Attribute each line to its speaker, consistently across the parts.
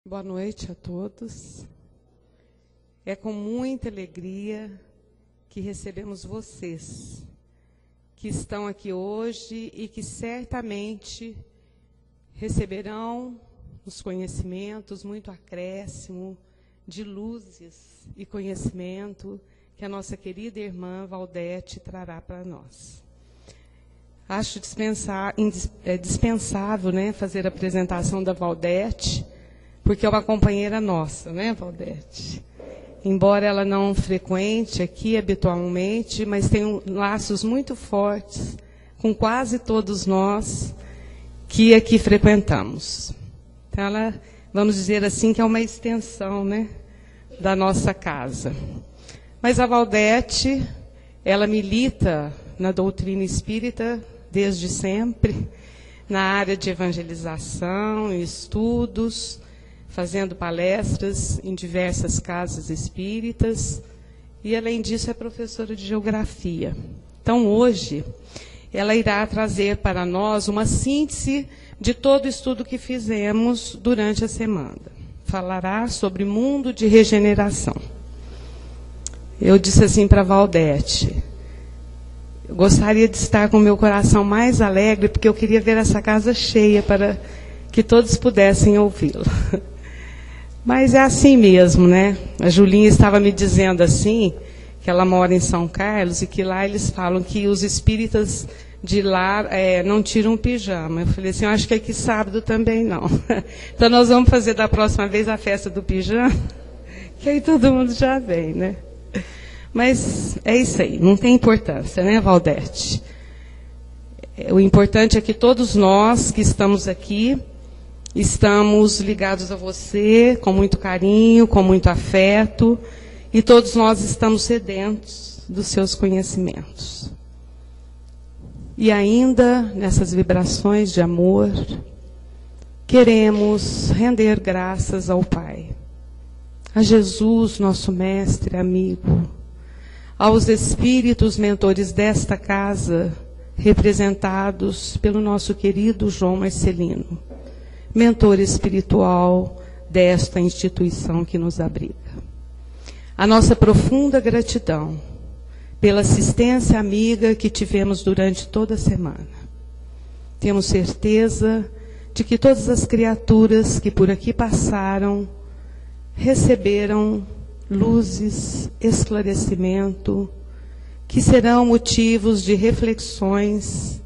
Speaker 1: Boa noite a todos. É com muita alegria que recebemos vocês, que estão aqui hoje e que certamente receberão os conhecimentos, muito acréscimo de luzes e conhecimento que a nossa querida irmã Valdete trará para nós. Acho dispensável, né, fazer a apresentação da Valdete, porque é uma companheira nossa, né, Valdete? Embora ela não frequente aqui habitualmente, mas tem laços muito fortes com quase todos nós que aqui frequentamos. Então, ela, vamos dizer assim, que é uma extensão, né, da nossa casa. Mas a Valdete, ela milita na doutrina espírita desde sempre, na área de evangelização, estudos, fazendo palestras em diversas casas espíritas, e, além disso, é professora de geografia. Então, hoje, ela irá trazer para nós uma síntese de todo o estudo que fizemos durante a semana. Falará sobre mundo de regeneração. Eu disse assim para a Valdete: eu gostaria de estar com o meu coração mais alegre, porque eu queria ver essa casa cheia para que todos pudessem ouvi-la. Mas é assim mesmo, né? A Julinha estava me dizendo assim, que ela mora em São Carlos, e que lá eles falam que os espíritas de lá não tiram pijama. Eu falei assim, eu acho que aqui sábado também não. Então nós vamos fazer da próxima vez a festa do pijama, que aí todo mundo já vem, né? Mas é isso aí, não tem importância, né, Valdete? O importante é que todos nós que estamos aqui estamos ligados a você com muito carinho, com muito afeto, e todos nós estamos sedentos dos seus conhecimentos. E ainda, nessas vibrações de amor, queremos render graças ao Pai, a Jesus, nosso mestre, amigo, aos espíritos mentores desta casa, representados pelo nosso querido João Marcelino, mentor espiritual desta instituição que nos abriga. A nossa profunda gratidão pela assistência amiga que tivemos durante toda a semana. Temos certeza de que todas as criaturas que por aqui passaram receberam luzes, esclarecimento, que serão motivos de reflexões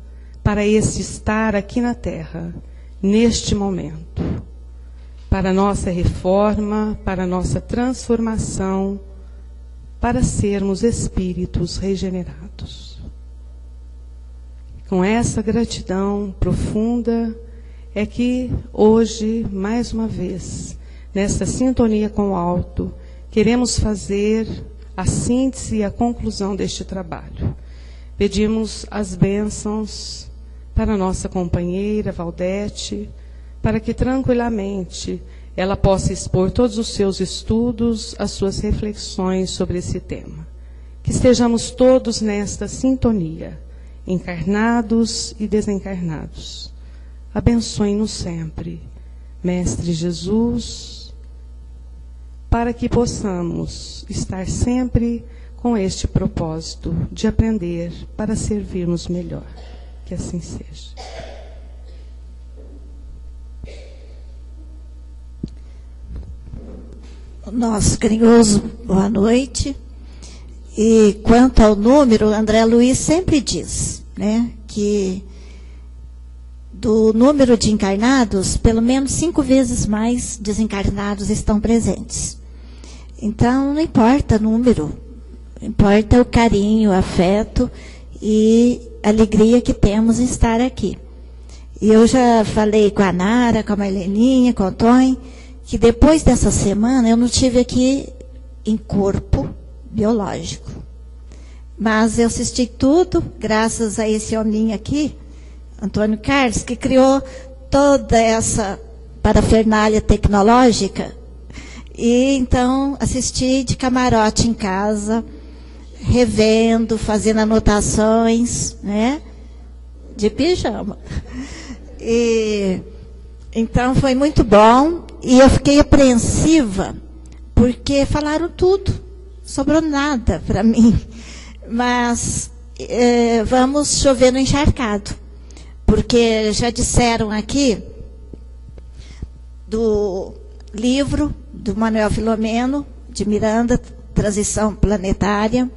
Speaker 1: para este estar aqui na Terra, neste momento, para a nossa reforma, para a nossa transformação, para sermos espíritos regenerados. Com essa gratidão profunda é que hoje, mais uma vez, nesta sintonia com o alto, queremos fazer a síntese e a conclusão deste trabalho. Pedimos as bênçãos para a nossa companheira Valdete, para que tranquilamente ela possa expor todos os seus estudos, as suas reflexões sobre esse tema. Que estejamos todos nesta sintonia, encarnados e desencarnados. Abençoe-nos sempre, Mestre Jesus, para que possamos estar sempre com este propósito de aprender para servirmos melhor. Que assim seja.
Speaker 2: Nosso carinhoso boa noite. E quanto ao número, André Luiz sempre diz, né, que do número de encarnados, pelo menos 5 vezes mais desencarnados estão presentes. Então, não importa o número, importa o carinho, o afeto e a alegria que temos em estar aqui. E eu já falei com a Nara, com a Marleninha, com o Antônio, que depois dessa semana eu não tive aqui em corpo biológico. Mas eu assisti tudo, graças a esse hominho aqui, Antônio Carlos, que criou toda essa parafernália tecnológica. E então assisti de camarote em casa, revendo, fazendo anotações, né, de pijama. E então foi muito bom. e eu fiquei apreensiva, porque falaram tudo, sobrou nada para mim. Mas vamos chover no encharcado, porque já disseram aqui do livro do Manuel Filomeno de Miranda, Transição Planetária,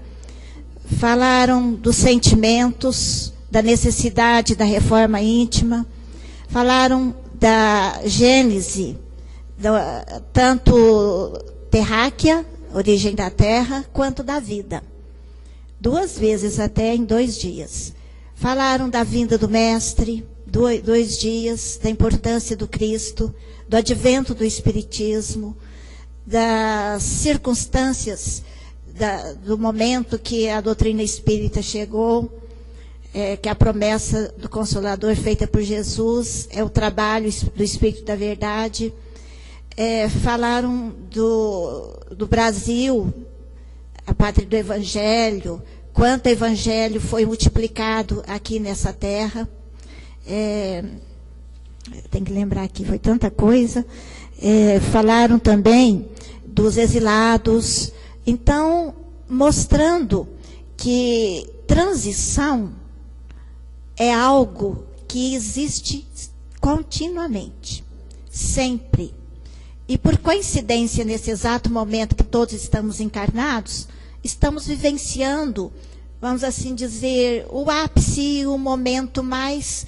Speaker 2: falaram dos sentimentos, da necessidade da reforma íntima, falaram da gênese, tanto terráquea, origem da terra, quanto da vida. 2 vezes até em 2 dias. Falaram da vinda do Mestre, 2 dias, da importância do Cristo, do advento do Espiritismo, das circunstâncias do momento que a doutrina espírita chegou, que a promessa do Consolador feita por Jesus é o trabalho do Espírito da Verdade. Falaram do Brasil, a pátria do Evangelho, quanto o Evangelho foi multiplicado aqui nessa terra. Tem que lembrar aqui, foi tanta coisa. Falaram também dos exilados. Então, mostrando que transição é algo que existe continuamente, sempre. E por coincidência, nesse exato momento que todos estamos encarnados, estamos vivenciando, vamos assim dizer, o ápice, o momento mais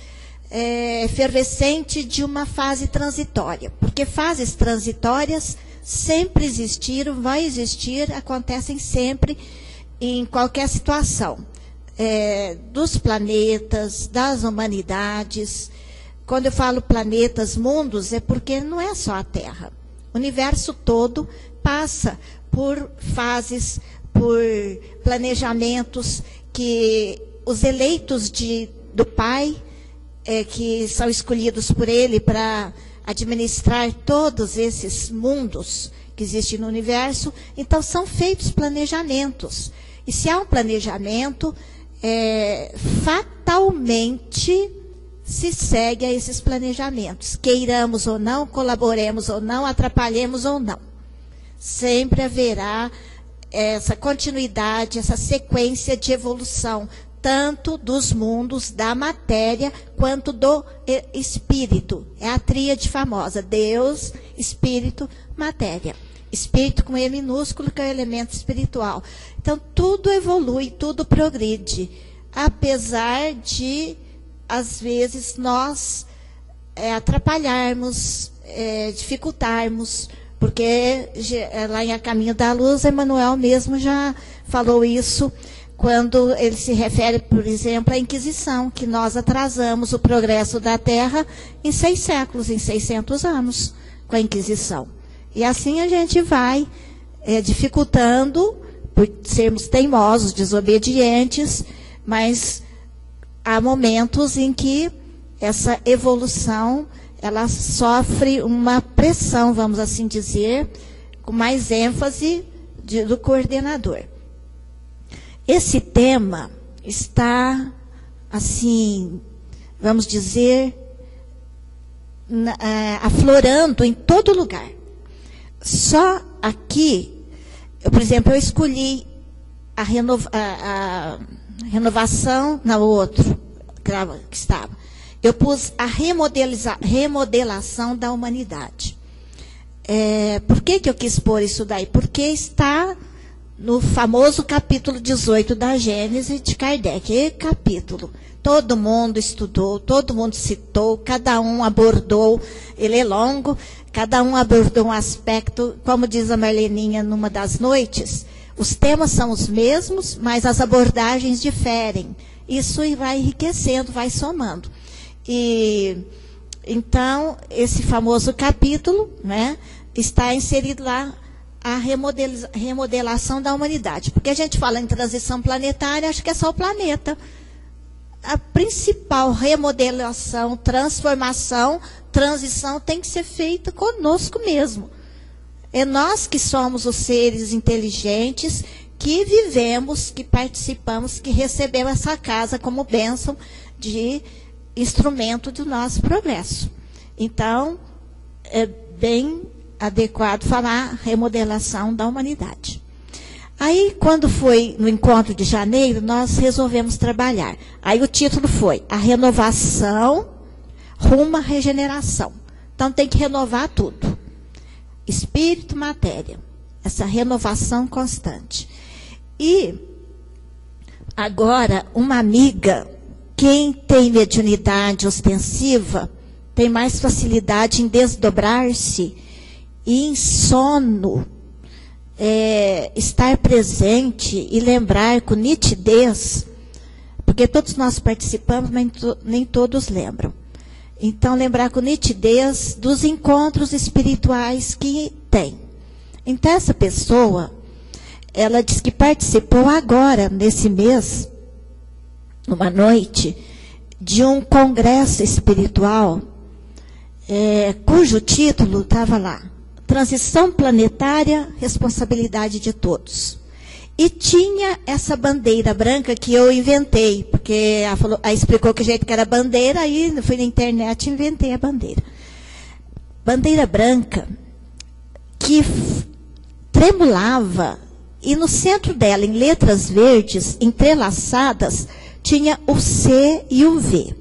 Speaker 2: efervescente de uma fase transitória. Porque fases transitórias sempre existiram, vai existir, acontecem sempre, em qualquer situação. Dos planetas, das humanidades. Quando eu falo planetas, mundos, é porque não é só a Terra. O universo todo passa por fases, por planejamentos que os eleitos do Pai, que são escolhidos por Ele para administrar todos esses mundos que existem no universo, então são feitos planejamentos. E se há um planejamento, fatalmente se segue a esses planejamentos. Queiramos ou não, colaboremos ou não, atrapalhemos ou não. Sempre haverá essa continuidade, essa sequência de evolução, tanto dos mundos, da matéria, quanto do espírito. É a tríade famosa: Deus, Espírito, Matéria. Espírito com E minúsculo, que é o elemento espiritual. Então, tudo evolui, tudo progride. Apesar de, às vezes, nós atrapalharmos, dificultarmos, porque lá em A Caminho da Luz, Emmanuel mesmo já falou isso, quando ele se refere, por exemplo, à Inquisição, que nós atrasamos o progresso da Terra em 6 séculos, em 600 anos, com a Inquisição. E assim a gente vai dificultando, por sermos teimosos, desobedientes, mas há momentos em que essa evolução, ela sofre uma pressão, vamos assim dizer, com mais ênfase do coordenador. Esse tema está, assim, vamos dizer, aflorando em todo lugar. Só aqui, por exemplo, eu escolhi a renovação na outro que estava. Eu pus a remodelação da humanidade. Por que eu quis pôr isso daí? Porque está no famoso capítulo 18 da Gênese de Kardec. Que capítulo? Todo mundo estudou, todo mundo citou, cada um abordou, ele é longo, cada um abordou um aspecto, como diz a Marleninha numa das noites, os temas são os mesmos, mas as abordagens diferem. Isso vai enriquecendo, vai somando. E então, esse famoso capítulo, né, está inserido lá a remodelação da humanidade. Porque a gente fala em transição planetária, acho que é só o planeta. A principal remodelação, transformação, transição tem que ser feita conosco mesmo. É nós que somos os seres inteligentes que vivemos, que participamos, que recebemos essa casa como bênção de instrumento do nosso progresso. Então, é bem adequado falar remodelação da humanidade. Aí, quando foi no encontro de janeiro, nós resolvemos trabalhar. Aí o título foi A Renovação rumo à Regeneração. Então tem que renovar tudo. Espírito, matéria. Essa renovação constante. E agora, uma amiga, quem tem mediunidade ostensiva, tem mais facilidade em desdobrar-se e em sono, estar presente e lembrar com nitidez, porque todos nós participamos, mas nem todos lembram. Então, lembrar com nitidez dos encontros espirituais que tem. Então, essa pessoa, ela diz que participou agora, nesse mês, numa noite, de um congresso espiritual, cujo título estava lá, Transição Planetária, Responsabilidade de Todos. E tinha essa bandeira branca que eu inventei, porque ela explicou que jeito que era bandeira, aí eu fui na internet e inventei a bandeira. Bandeira branca que tremulava, e no centro dela, em letras verdes, entrelaçadas, tinha o C e o V.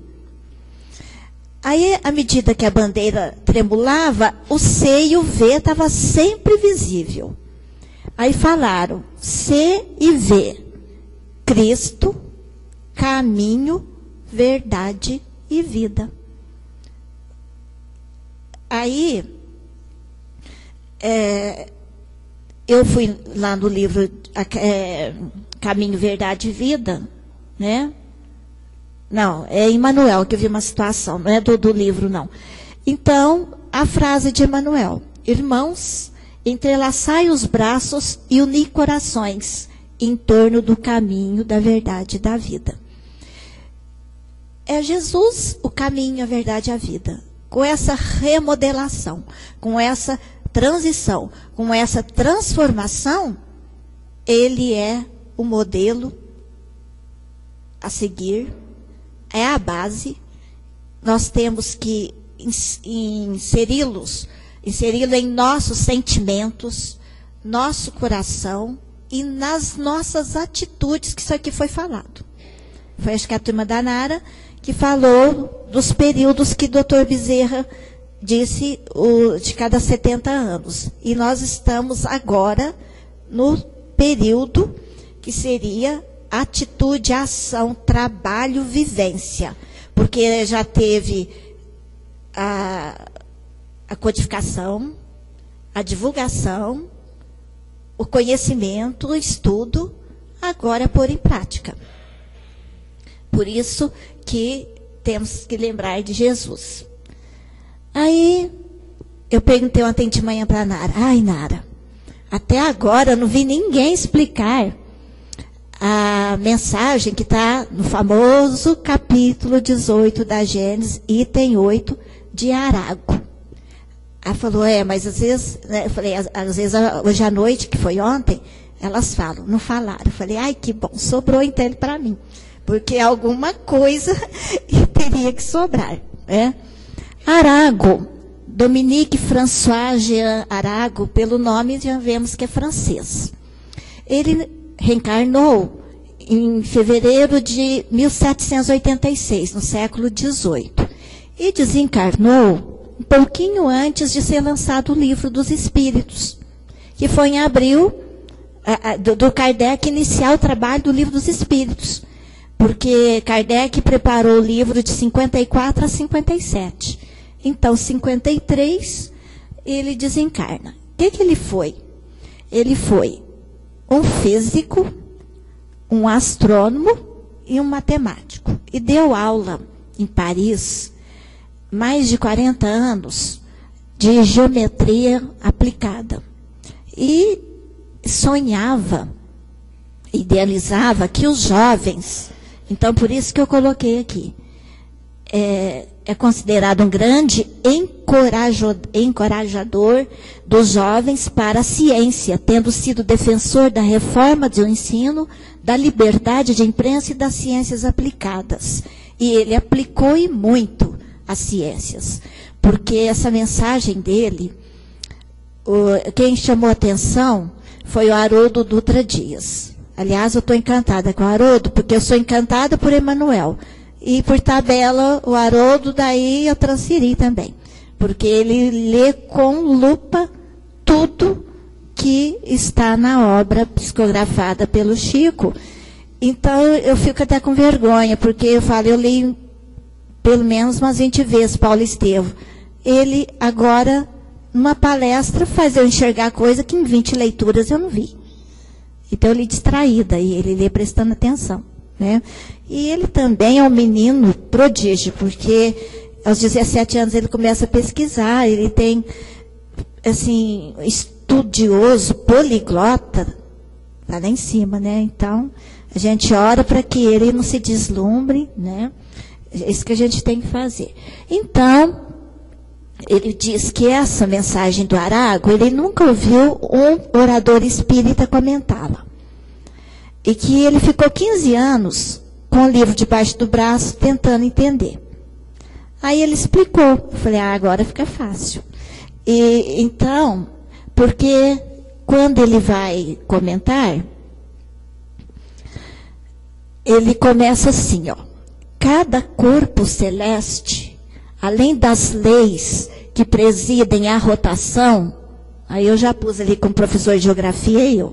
Speaker 2: Aí, à medida que a bandeira tremulava, o C e o V estavam sempre visível. Aí falaram, C e V, Cristo, caminho, verdade e vida. Aí, eu fui lá no livro Caminho, Verdade e Vida, né? Não, é Emmanuel que eu vi uma situação, não é do livro, não. Então, a frase de Emmanuel, irmãos, entrelaçai os braços e uni corações em torno do caminho da verdade e da vida. É Jesus o caminho, a verdade e a vida. Com essa remodelação, com essa transição, com essa transformação, ele é o modelo a seguir, é a base. Nós temos que inseri-lo em nossos sentimentos, nosso coração e nas nossas atitudes, que isso aqui foi falado. Foi, acho que a turma da Nara que falou dos períodos que o doutor Bezerra disse de cada 70 anos. E nós estamos agora no período que seria atitude, ação, trabalho, vivência. Porque já teve a codificação, a divulgação, o conhecimento, o estudo, agora é pôr em prática. Por isso que temos que lembrar de Jesus. Aí, eu perguntei ontem de manhã para a Nara. Ai, Nara, até agora eu não vi ninguém explicar a mensagem que está no famoso capítulo 18 da Gênesis, item 8, de Arago. Ela falou, mas às vezes, né, eu falei, às vezes hoje à noite, que foi ontem, elas falam, não falaram. Eu falei, ai, que bom, sobrou então para mim. Porque alguma coisa teria que sobrar, né? Arago, Dominique François Jean Arago, pelo nome já vemos que é francês. Ele reencarnou em fevereiro de 1786, no século XVIII. E desencarnou um pouquinho antes de ser lançado o Livro dos Espíritos, que foi em abril do Kardec iniciar o trabalho do Livro dos Espíritos. Porque Kardec preparou o livro de 54 a 57. Então, 53, ele desencarna. O que ele foi? Ele foi um físico, um astrônomo e um matemático. E deu aula em Paris, mais de 40 anos, de geometria aplicada. E sonhava, idealizava que os jovens... Então, por isso que eu coloquei aqui. É considerado um grande encorajador dos jovens para a ciência, tendo sido defensor da reforma do ensino, da liberdade de imprensa e das ciências aplicadas. E ele aplicou e muito as ciências. Porque essa mensagem dele quem chamou a atenção foi o Haroldo Dutra Dias. Aliás, eu estou encantada com o Haroldo, porque eu sou encantada por Emmanuel. E por tabela, o Haroldo, daí eu transferi também. Porque ele lê com lupa tudo que está na obra psicografada pelo Chico. Então, eu fico até com vergonha, porque eu falo, eu li pelo menos umas 20 vezes Paulo Estevam. Ele, agora, numa palestra, faz eu enxergar coisa que em 20 leituras eu não vi. Então, eu li distraída, e ele lê prestando atenção, né? E ele também é um menino prodígio, porque aos 17 anos ele começa a pesquisar, ele tem, assim, estudioso, poliglota, tá lá em cima, né? Então, a gente ora para que ele não se deslumbre, né? É isso que a gente tem que fazer. Então, ele diz que essa mensagem do Arago, ele nunca ouviu um orador espírita comentá-la. E que ele ficou 15 anos com o livro debaixo do braço, tentando entender. Aí ele explicou. Eu falei, agora fica fácil. E, então, porque quando ele vai comentar, ele começa assim, ó. Cada corpo celeste, além das leis que presidem a rotação, aí eu já pus ali com o professor de geografia,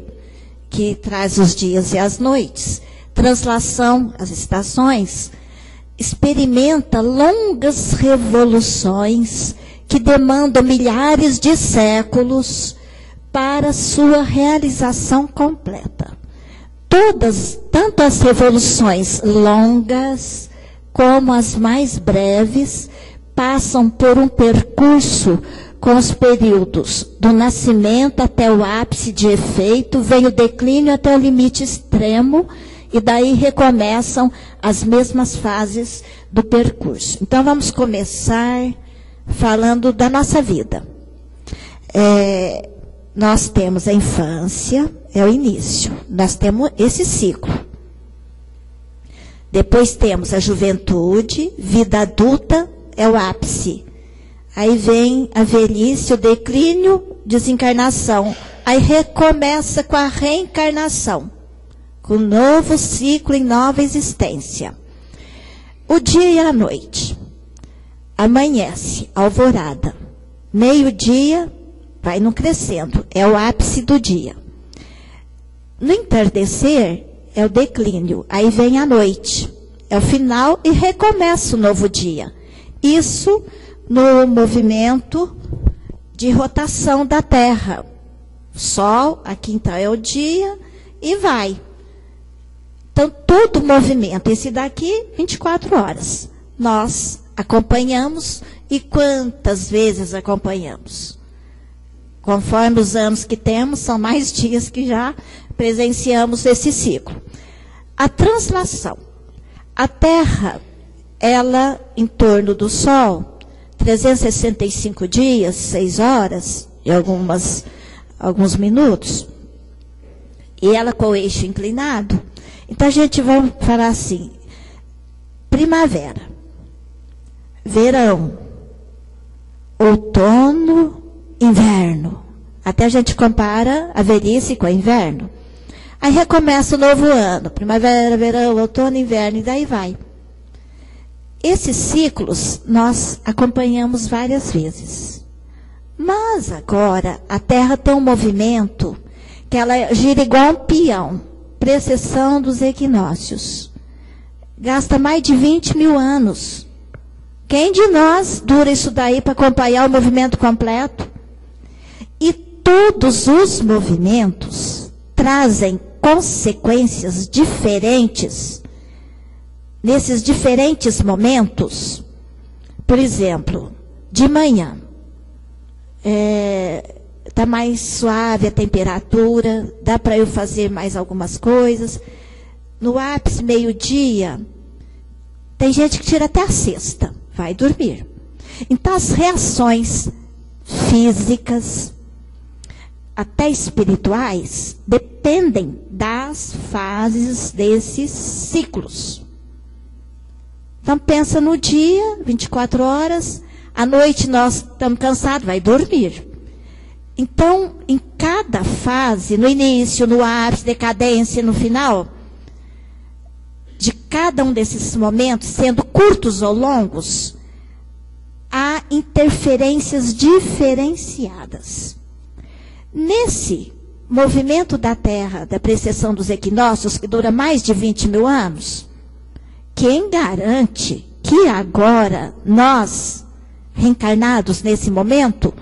Speaker 2: que traz os dias e as noites, translação, as estações, experimenta longas revoluções que demandam milhares de séculos para sua realização completa. Todas, tanto as revoluções longas como as mais breves, passam por um percurso com os períodos do nascimento até o ápice de efeito, vem o declínio até o limite extremo, e daí recomeçam as mesmas fases do percurso. Então, vamos começar falando da nossa vida. Nós temos a infância, é o início. Nós temos esse ciclo. Depois temos a juventude, vida adulta, é o ápice. Aí vem a velhice, o declínio, desencarnação. Aí recomeça com a reencarnação, com um novo ciclo em nova existência. O dia e a noite. Amanhece, alvorada. Meio-dia, vai no crescendo, é o ápice do dia. No entardecer, é o declínio. Aí vem a noite, é o final e recomeça o novo dia. Isso no movimento de rotação da Terra. Sol, aqui então é o dia, e vai. Então, todo movimento, esse daqui, 24 horas. Nós acompanhamos, e quantas vezes acompanhamos? Conforme os anos que temos, são mais dias que já presenciamos esse ciclo. A translação. A Terra, ela, em torno do Sol, 365 dias, 6 horas e alguns minutos, e ela com o eixo inclinado. Então, a gente vai falar assim, primavera, verão, outono, inverno. Até a gente compara a velhice com o inverno. Aí recomeça o novo ano, primavera, verão, outono, inverno, e daí vai. Esses ciclos nós acompanhamos várias vezes. Mas agora a Terra tem um movimento que ela gira igual um peão, precessão dos equinócios. Gasta mais de 20 mil anos. Quem de nós dura isso daí para acompanhar o movimento completo? E todos os movimentos trazem consequências diferentes nesses diferentes momentos. Por exemplo, de manhã, está mais suave a temperatura, dá para eu fazer mais algumas coisas. No ápice, meio-dia, tem gente que tira até a siesta, vai dormir. Então, as reações físicas, até espirituais, dependem das fases desses ciclos. Então, pensa no dia, 24 horas, à noite nós estamos cansados, vai dormir. Então, em cada fase, no início, no ápice, decadência, no final, de cada um desses momentos, sendo curtos ou longos, há interferências diferenciadas. Nesse movimento da Terra, da precessão dos equinócios, que dura mais de 20 mil anos, quem garante que agora, nós, reencarnados nesse momento,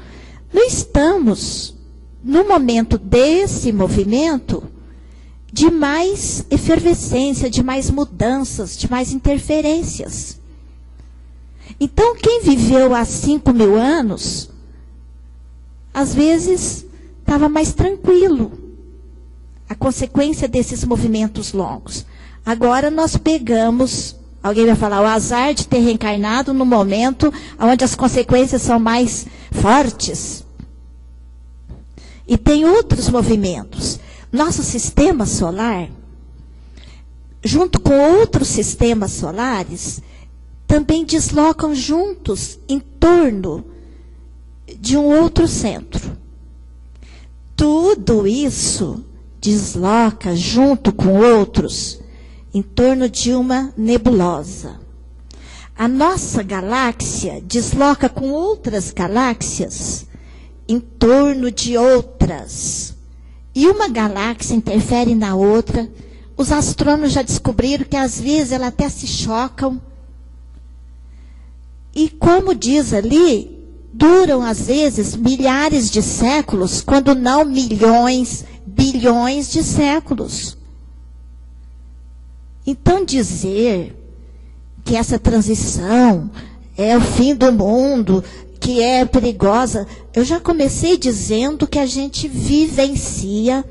Speaker 2: não estamos no momento desse movimento de mais efervescência, de mais mudanças, de mais interferências. Então, quem viveu há 5 mil anos, às vezes estava mais tranquilo. A consequência desses movimentos longos. Agora nós pegamos, alguém vai falar, o azar de ter reencarnado no momento onde as consequências são mais fortes. E tem outros movimentos. Nosso sistema solar, junto com outros sistemas solares, também deslocam juntos em torno de um outro centro. Tudo isso desloca junto com outros em torno de uma nebulosa. A nossa galáxia desloca com outras galáxias em torno de outras. E uma galáxia interfere na outra. Os astrônomos já descobriram que às vezes elas até se chocam. E como diz ali, duram às vezes milhares de séculos, quando não milhões, bilhões de séculos. Então dizer que essa transição é o fim do mundo, que é perigosa, eu já comecei dizendo que a gente vivencia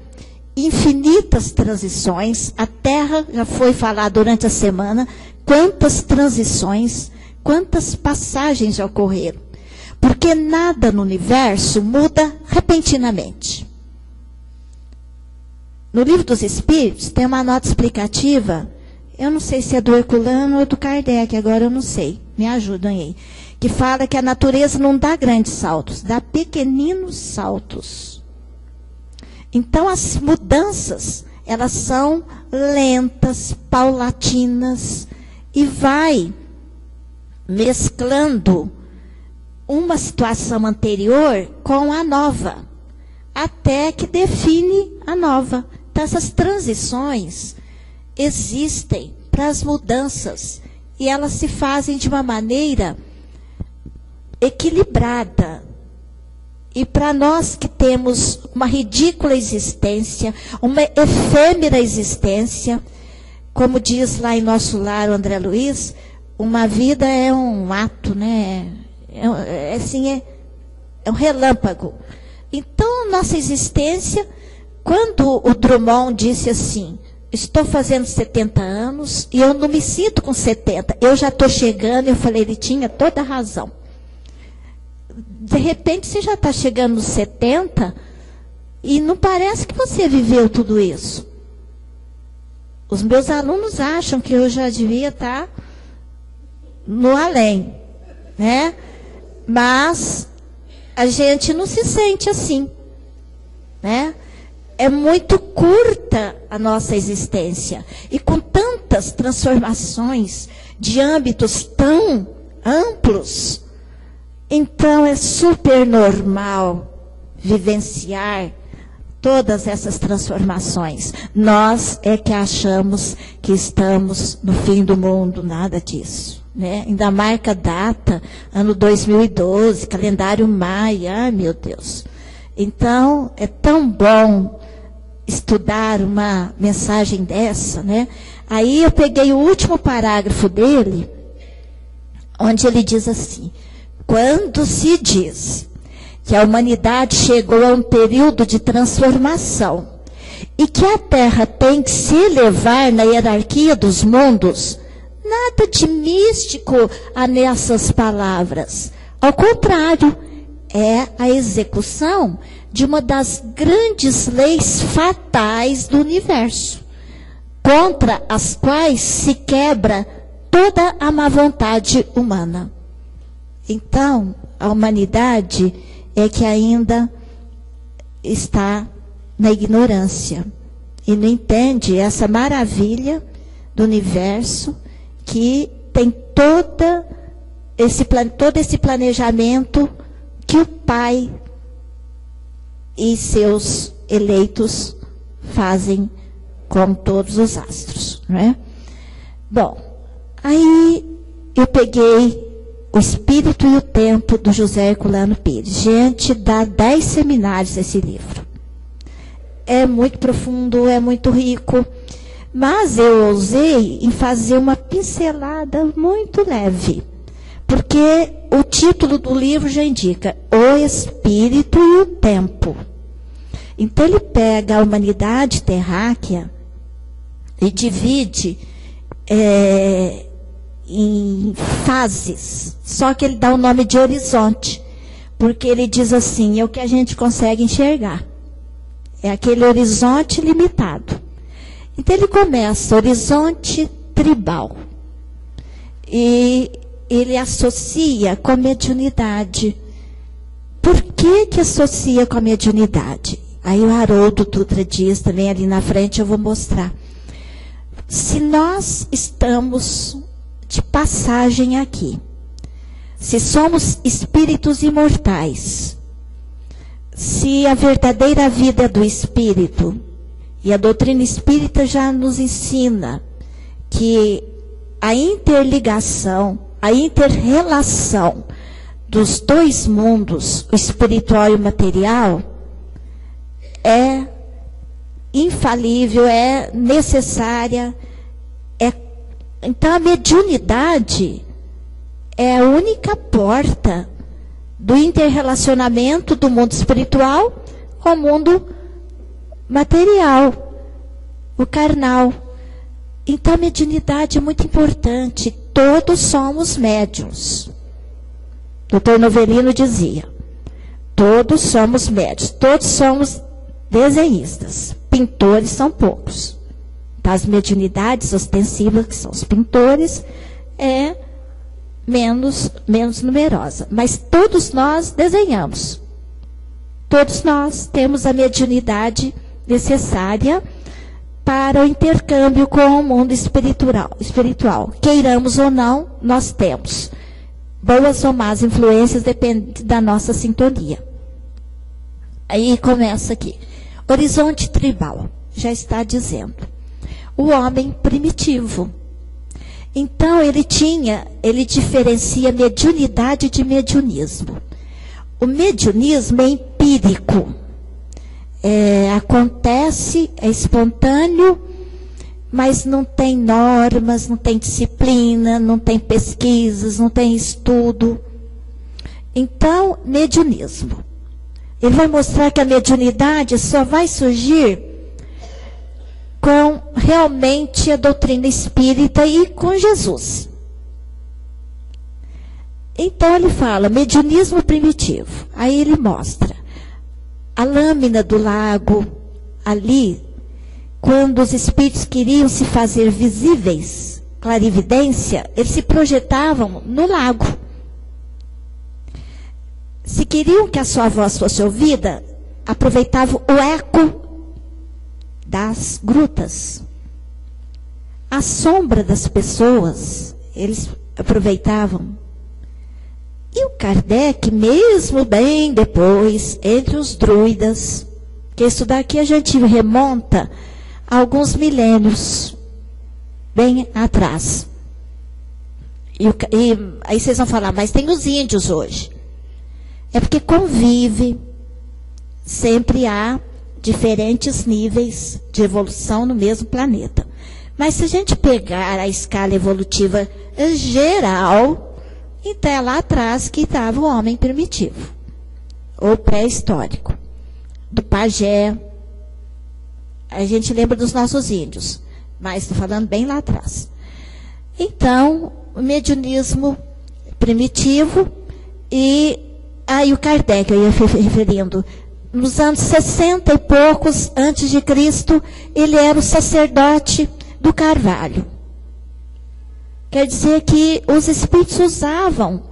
Speaker 2: infinitas transições. A Terra, já foi falado durante a semana, quantas transições, quantas passagens já ocorreram. Porque nada no universo muda repentinamente. No Livro dos Espíritos tem uma nota explicativa, eu não sei se é do Herculano ou do Kardec, agora eu não sei, me ajudem aí, que fala que a natureza não dá grandes saltos, dá pequeninos saltos. Então as mudanças, elas são lentas, paulatinas, e vai mesclando uma situação anterior com a nova, até que define a nova. Então, essas transições existem para as mudanças, e elas se fazem de uma maneira equilibrada. E para nós que temos uma ridícula existência, uma efêmera existência, como diz lá em Nosso Lar o André Luiz, uma vida é um ato, né? É um relâmpago. Então, nossa existência, quando o Drummond disse assim, estou fazendo 70 anos e eu não me sinto com 70, eu já estou chegando, eu falei, ele tinha toda a razão. De repente, você já está chegando nos 70 e não parece que você viveu tudo isso. Os meus alunos acham que eu já devia estar no além, né? Mas a gente não se sente assim, né? É muito curta a nossa existência. E com tantas transformações de âmbitos tão amplos, então é super normal vivenciar todas essas transformações. Nós é que achamos que estamos no fim do mundo, nada disso. Né? Ainda marca data, ano 2012, calendário maia, ai meu Deus. Então, é tão bom estudar uma mensagem dessa, né? Aí eu peguei o último parágrafo dele, onde ele diz assim, quando se diz que a humanidade chegou a um período de transformação e que a Terra tem que se elevar na hierarquia dos mundos, nada de místico há nessas palavras. Ao contrário, é a execução de uma das grandes leis fatais do universo, contra as quais se quebra toda a má vontade humana. Então, a humanidade é que ainda está na ignorância e não entende essa maravilha do universo que tem todo esse planejamento que o Pai e seus eleitos fazem com todos os astros, não é? Bom, aí eu peguei O Espírito e o Tempo, do José Herculano Pires. Gente, dá 10 seminários esse livro. É muito profundo, é muito rico, mas eu ousei em fazer uma pincelada muito leve, porque o título do livro já indica O Espírito e o Tempo. Então ele pega a humanidade terráquea e divide em fases, só que ele dá o nome de horizonte, porque ele diz assim, é o que a gente consegue enxergar. É aquele horizonte limitado. Então ele começa, horizonte tribal. E ele associa com a mediunidade. Por que associa com a mediunidade? Aí o Haroldo Dutra diz também, ali na frente eu vou mostrar. Se nós estamos de passagem aqui, se somos espíritos imortais, se a verdadeira vida é do espírito, e a doutrina espírita já nos ensina que a interligação, a interrelação dos dois mundos, o espiritual e o material, é infalível, é necessária. Então a mediunidade é a única porta do interrelacionamento do mundo espiritual com o mundo material, o carnal. Então a mediunidade é muito importante. Todos somos médiuns. Dr. Novelino dizia, todos somos médiuns, todos somos desenhistas. Pintores são poucos. As mediunidades ostensivas, que são os pintores, é menos numerosa. Mas todos nós desenhamos. Todos nós temos a mediunidade necessária para o intercâmbio com o mundo espiritual. Queiramos ou não, nós temos. Boas ou más influências, depende da nossa sintonia. Aí começa aqui. Horizonte tribal, já está dizendo. O homem primitivo. Então ele diferencia mediunidade de mediunismo. O mediunismo é empírico. Acontece, é espontâneo, mas não tem normas, não tem disciplina, não tem pesquisas, não tem estudo. Então, mediunismo. Ele vai mostrar que a mediunidade só vai surgir com realmente a doutrina espírita e com Jesus. Então ele fala, mediunismo primitivo. Aí ele mostra a lâmina do lago, ali, quando os espíritos queriam se fazer visíveis, clarividência, eles se projetavam no lago. Se queriam que a sua voz fosse ouvida, aproveitavam o eco das grutas. A sombra das pessoas, eles aproveitavam. E o Kardec, mesmo bem depois, entre os druidas, que isso daqui a gente remonta a alguns milênios, bem atrás. E aí vocês vão falar, mas tem os índios hoje. É porque convive, sempre há diferentes níveis de evolução no mesmo planeta. Mas se a gente pegar a escala evolutiva geral, então é lá atrás que estava o homem primitivo, ou pré-histórico, do pajé. A gente lembra dos nossos índios, mas estou falando bem lá atrás. Então, o mediunismo primitivo e aí o Kardec, eu ia referindo, nos anos 60 e poucos antes de Cristo, ele era o sacerdote do carvalho. Quer dizer que os espíritos usavam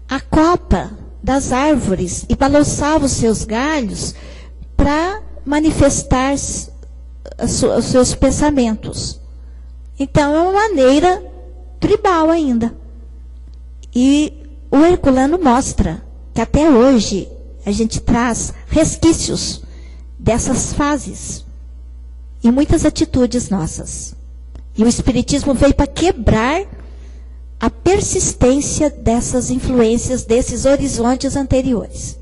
Speaker 2: a copa das árvores e balançavam os seus galhos para manifestar os seus pensamentos. Então, é uma maneira tribal ainda. E o Herculano mostra que até hoje a gente traz resquícios dessas fases em muitas atitudes nossas. E o Espiritismo veio para quebrar a persistência dessas influências, desses horizontes anteriores,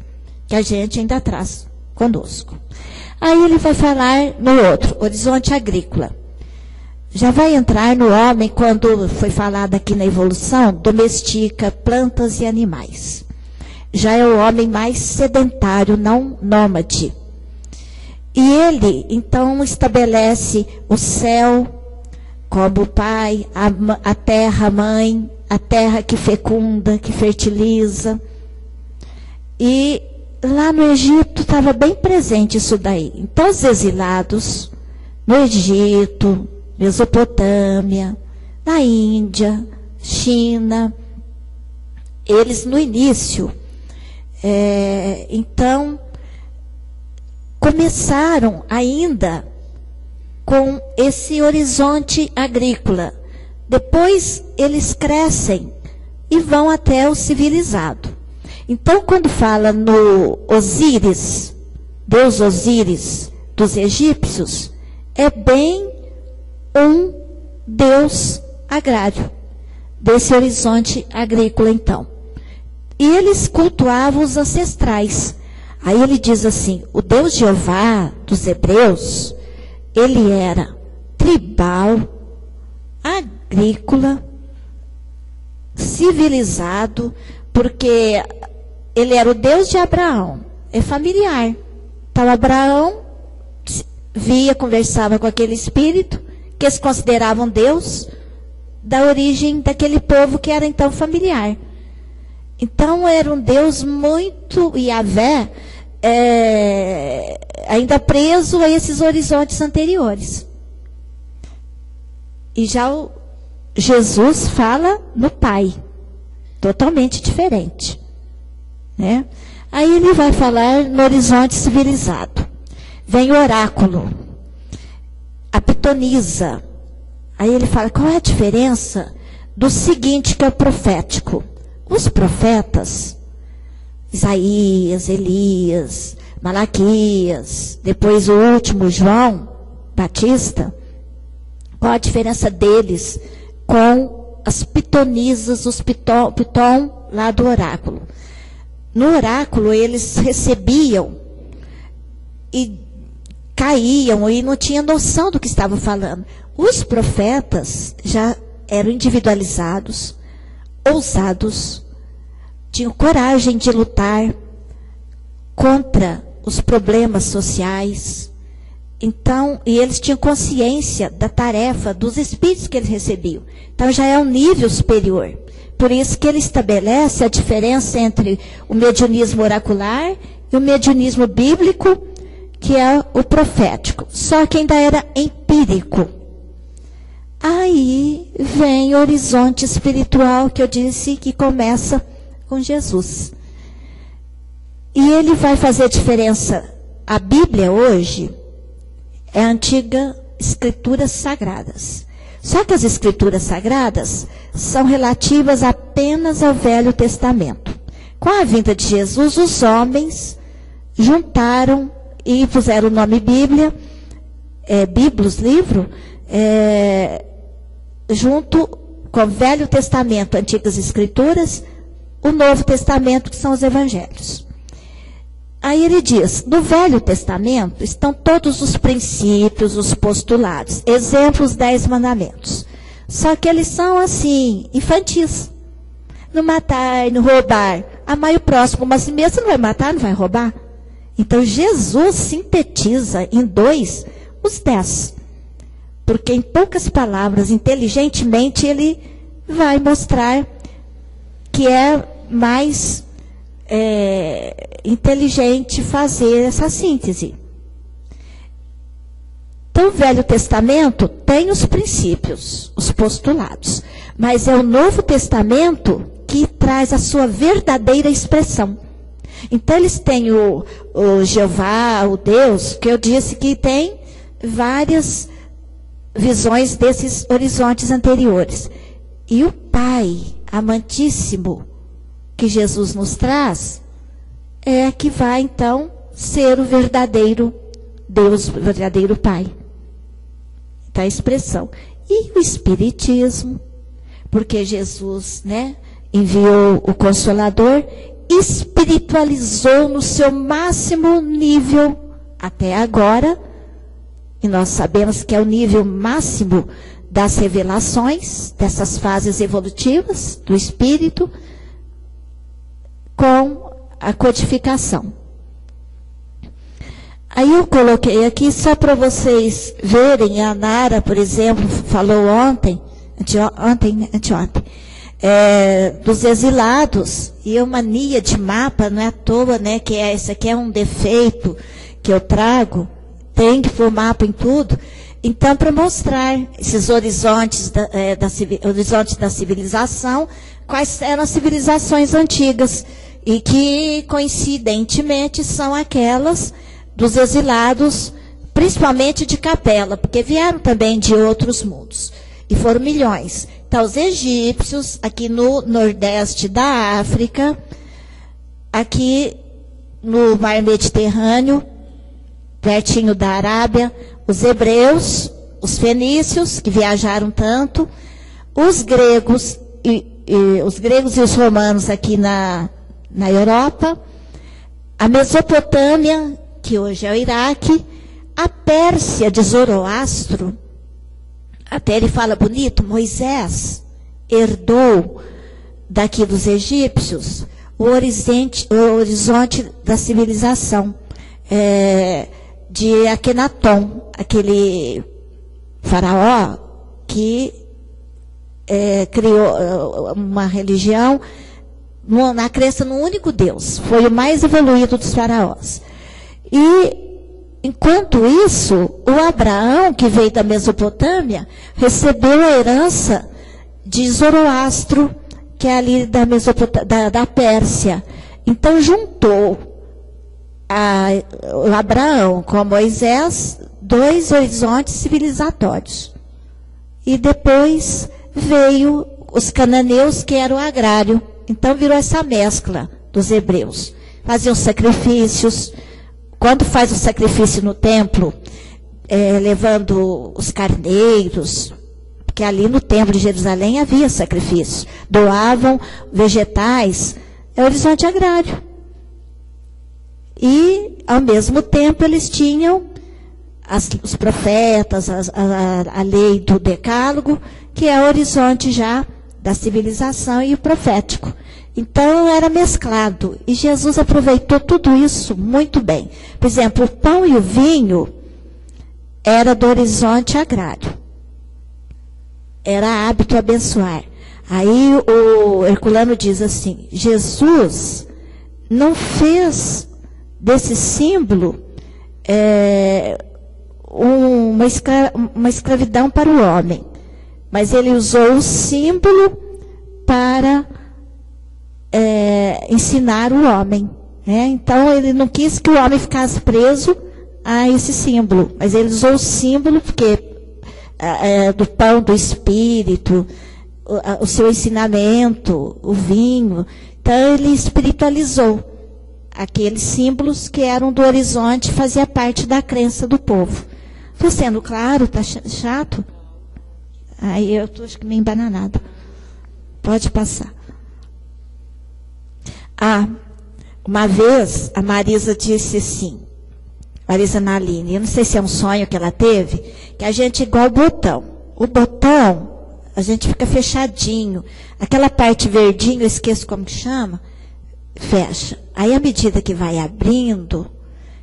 Speaker 2: que a gente ainda traz conosco. Aí ele vai falar no outro, horizonte agrícola. Já vai entrar no homem, quando foi falado aqui na evolução, domestica plantas e animais. Já é o homem mais sedentário, não nômade. E ele, então, estabelece o céu como o pai, a terra mãe, a terra que fecunda, que fertiliza. E lá no Egito estava bem presente isso daí. Então, os exilados, no Egito, Mesopotâmia, na Índia, China, eles no início, então, começaram ainda com esse horizonte agrícola. Depois eles crescem e vão até o civilizado. Então, quando fala no Osíris, Deus Osíris dos egípcios, é bem um Deus agrário, desse horizonte agrícola, então. E eles cultuavam os ancestrais. Aí ele diz assim, o Deus Jeová dos hebreus, ele era tribal, agrícola, civilizado, porque ele era o Deus de Abraão, é familiar. Então Abraão via, conversava com aquele espírito, que eles consideravam Deus, da origem daquele povo que era então familiar. Então era um Deus muito, Yahvé, ainda preso a esses horizontes anteriores. E já Jesus fala no Pai, totalmente diferente, né? Aí ele vai falar no horizonte civilizado. Vem o oráculo, a pitonisa. Aí ele fala, qual é a diferença do seguinte, que é o profético? Os profetas, Isaías, Elias, Malaquias, depois o último, João Batista, qual a diferença deles com as pitonisas, os piton lá do oráculo? No oráculo eles recebiam e caíam e não tinham noção do que estavam falando. Os profetas já eram individualizados, ousados, tinham coragem de lutar contra os problemas sociais. Então, e eles tinham consciência da tarefa, dos espíritos que eles recebiam. Então já é um nível superior. Por isso que ele estabelece a diferença entre o mediunismo oracular e o mediunismo bíblico, que é o profético. Só que ainda era empírico. Aí vem o horizonte espiritual que eu disse que começa com Jesus. E ele vai fazer diferença. A Bíblia hoje é a antiga escrituras sagradas. Só que as escrituras sagradas são relativas apenas ao Velho Testamento. Com a vinda de Jesus, os homens juntaram e puseram o nome Bíblia, Biblos, livro, junto com o Velho Testamento, Antigas Escrituras, o Novo Testamento, que são os Evangelhos. Aí ele diz, no Velho Testamento estão todos os princípios, os postulados, exemplos, 10 mandamentos. Só que eles são assim, infantis. Não matar, não roubar. Amar o próximo, mas mesmo você não vai matar, não vai roubar. Então Jesus sintetiza em 2 os 10. Porque em poucas palavras, inteligentemente, ele vai mostrar que é mais inteligente fazer essa síntese. Então, o Velho Testamento tem os princípios, os postulados, mas é o Novo Testamento que traz a sua verdadeira expressão. Então eles têm o Jeová, o Deus, que eu disse que tem várias visões desses horizontes anteriores. E o Pai amantíssimo que Jesus nos traz é que vai então ser o verdadeiro Deus, o verdadeiro Pai. Então a expressão. E o Espiritismo, porque Jesus, né, enviou o Consolador, espiritualizou no seu máximo nível até agora, e nós sabemos que é o nível máximo das revelações, dessas fases evolutivas do espírito, com a codificação. Aí eu coloquei aqui só para vocês verem, a Nara, por exemplo, falou anteontem, dos exilados, e a mania de mapa, não é à toa, né, que isso aqui é um defeito que eu trago, tem que pôr mapa em tudo. Então, para mostrar esses horizontes horizontes da civilização, quais eram as civilizações antigas, e que, coincidentemente, são aquelas dos exilados, principalmente de Capela, porque vieram também de outros mundos, e foram milhões. Então, os egípcios, aqui no nordeste da África, aqui no mar Mediterrâneo, pertinho da Arábia, os hebreus, os fenícios, que viajaram tanto, os gregos e os romanos aqui na Europa, a Mesopotâmia, que hoje é o Iraque, a Pérsia de Zoroastro, até ele fala bonito, Moisés herdou daqui dos egípcios o horizonte da civilização de Akenaton, aquele faraó que criou uma religião na crença no único Deus. Foi o mais evoluído dos faraós. E, enquanto isso, o Abraão, que veio da Mesopotâmia, recebeu a herança de Zoroastro, que é ali da Pérsia. Então, juntou o Abraão com Moisés, dois horizontes civilizatórios. E depois veio os cananeus, que era o agrário. Então, virou essa mescla dos hebreus. Faziam sacrifícios. Quando faz o sacrifício no templo, levando os carneiros, porque ali no templo de Jerusalém havia sacrifício, doavam vegetais, é horizonte agrário. E, ao mesmo tempo, eles tinham os profetas, a lei do decálogo, que é o horizonte já da civilização e o profético. Então, era mesclado. E Jesus aproveitou tudo isso muito bem. Por exemplo, o pão e o vinho era do horizonte agrário. Era hábito abençoar. Aí o Herculano diz assim, Jesus não fez desse símbolo uma escravidão para o homem. Mas ele usou o símbolo para ensinar o homem. Né? Então, ele não quis que o homem ficasse preso a esse símbolo. Mas ele usou o símbolo porque do pão do Espírito, o seu ensinamento, o vinho. Então, ele espiritualizou aqueles símbolos que eram do horizonte, fazia parte da crença do povo. Estou sendo claro? Está chato? Aí eu estou, acho que meio embananada. Pode passar. Uma vez a Marisa disse assim, Marisa Naline, eu não sei se é um sonho que ela teve, que a gente é igual o botão. O botão, a gente fica fechadinho. Aquela parte verdinha, eu esqueço como que chama, fecha. Aí, à medida que vai abrindo,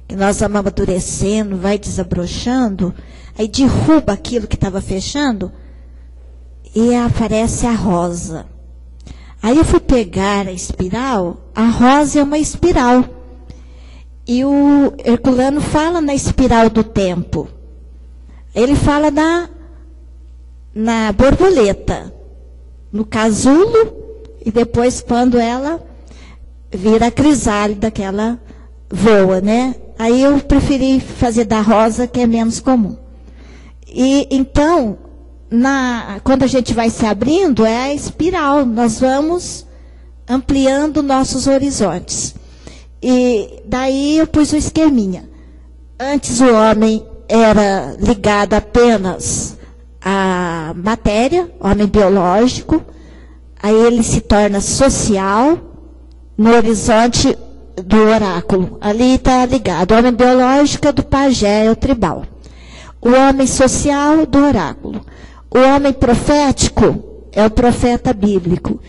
Speaker 2: que nós vamos amadurecendo, vai desabrochando, aí derruba aquilo que estava fechando e aparece a rosa. Aí eu fui pegar a espiral, a rosa é uma espiral. E o Herculano fala na espiral do tempo. Ele fala na borboleta, no casulo, e depois quando ela vira a crisálida que ela voa, né? Aí eu preferi fazer da rosa, que é menos comum. E então, quando a gente vai se abrindo, é a espiral, nós vamos ampliando nossos horizontes. E daí eu pus o esqueminha. Antes o homem era ligado apenas à matéria, homem biológico, aí ele se torna social no horizonte do oráculo. Ali está ligado. O homem biológico é do pajé, é o tribal. O homem social do oráculo. O homem profético é o profeta bíblico.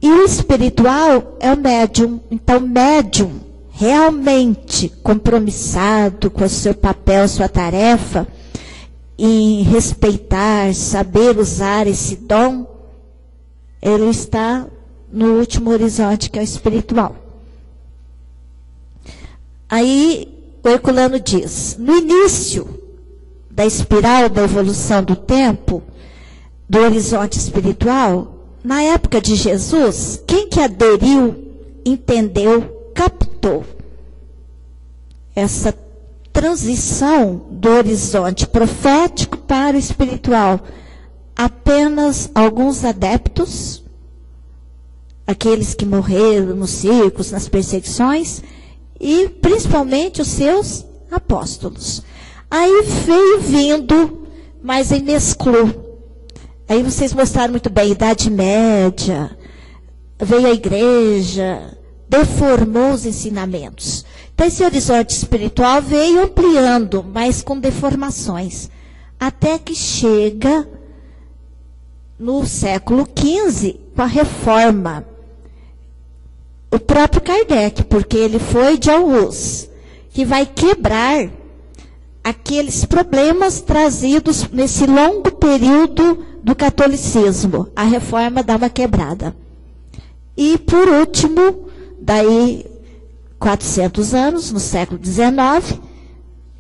Speaker 2: E o espiritual é o médium. Então, médium, realmente compromissado com o seu papel, sua tarefa, em respeitar, saber usar esse dom, ele está no último horizonte, que é o espiritual. Aí, o Herculano diz, no início da espiral da evolução do tempo, do horizonte espiritual, na época de Jesus, quem que aderiu, entendeu, captou essa transição do horizonte profético para o espiritual? Apenas alguns adeptos, aqueles que morreram nos circos, nas perseguições, e principalmente os seus apóstolos. Aí veio vindo, mas aí mesclou. Aí vocês mostraram muito bem, Idade Média, veio a igreja, deformou os ensinamentos. Então esse horizonte espiritual veio ampliando, mas com deformações, até que chega no século XV, com a reforma. O próprio Kardec, porque ele foi de Aarhus, que vai quebrar aqueles problemas trazidos nesse longo período do catolicismo. A reforma dá uma quebrada. E, por último, daí 400 anos, no século XIX,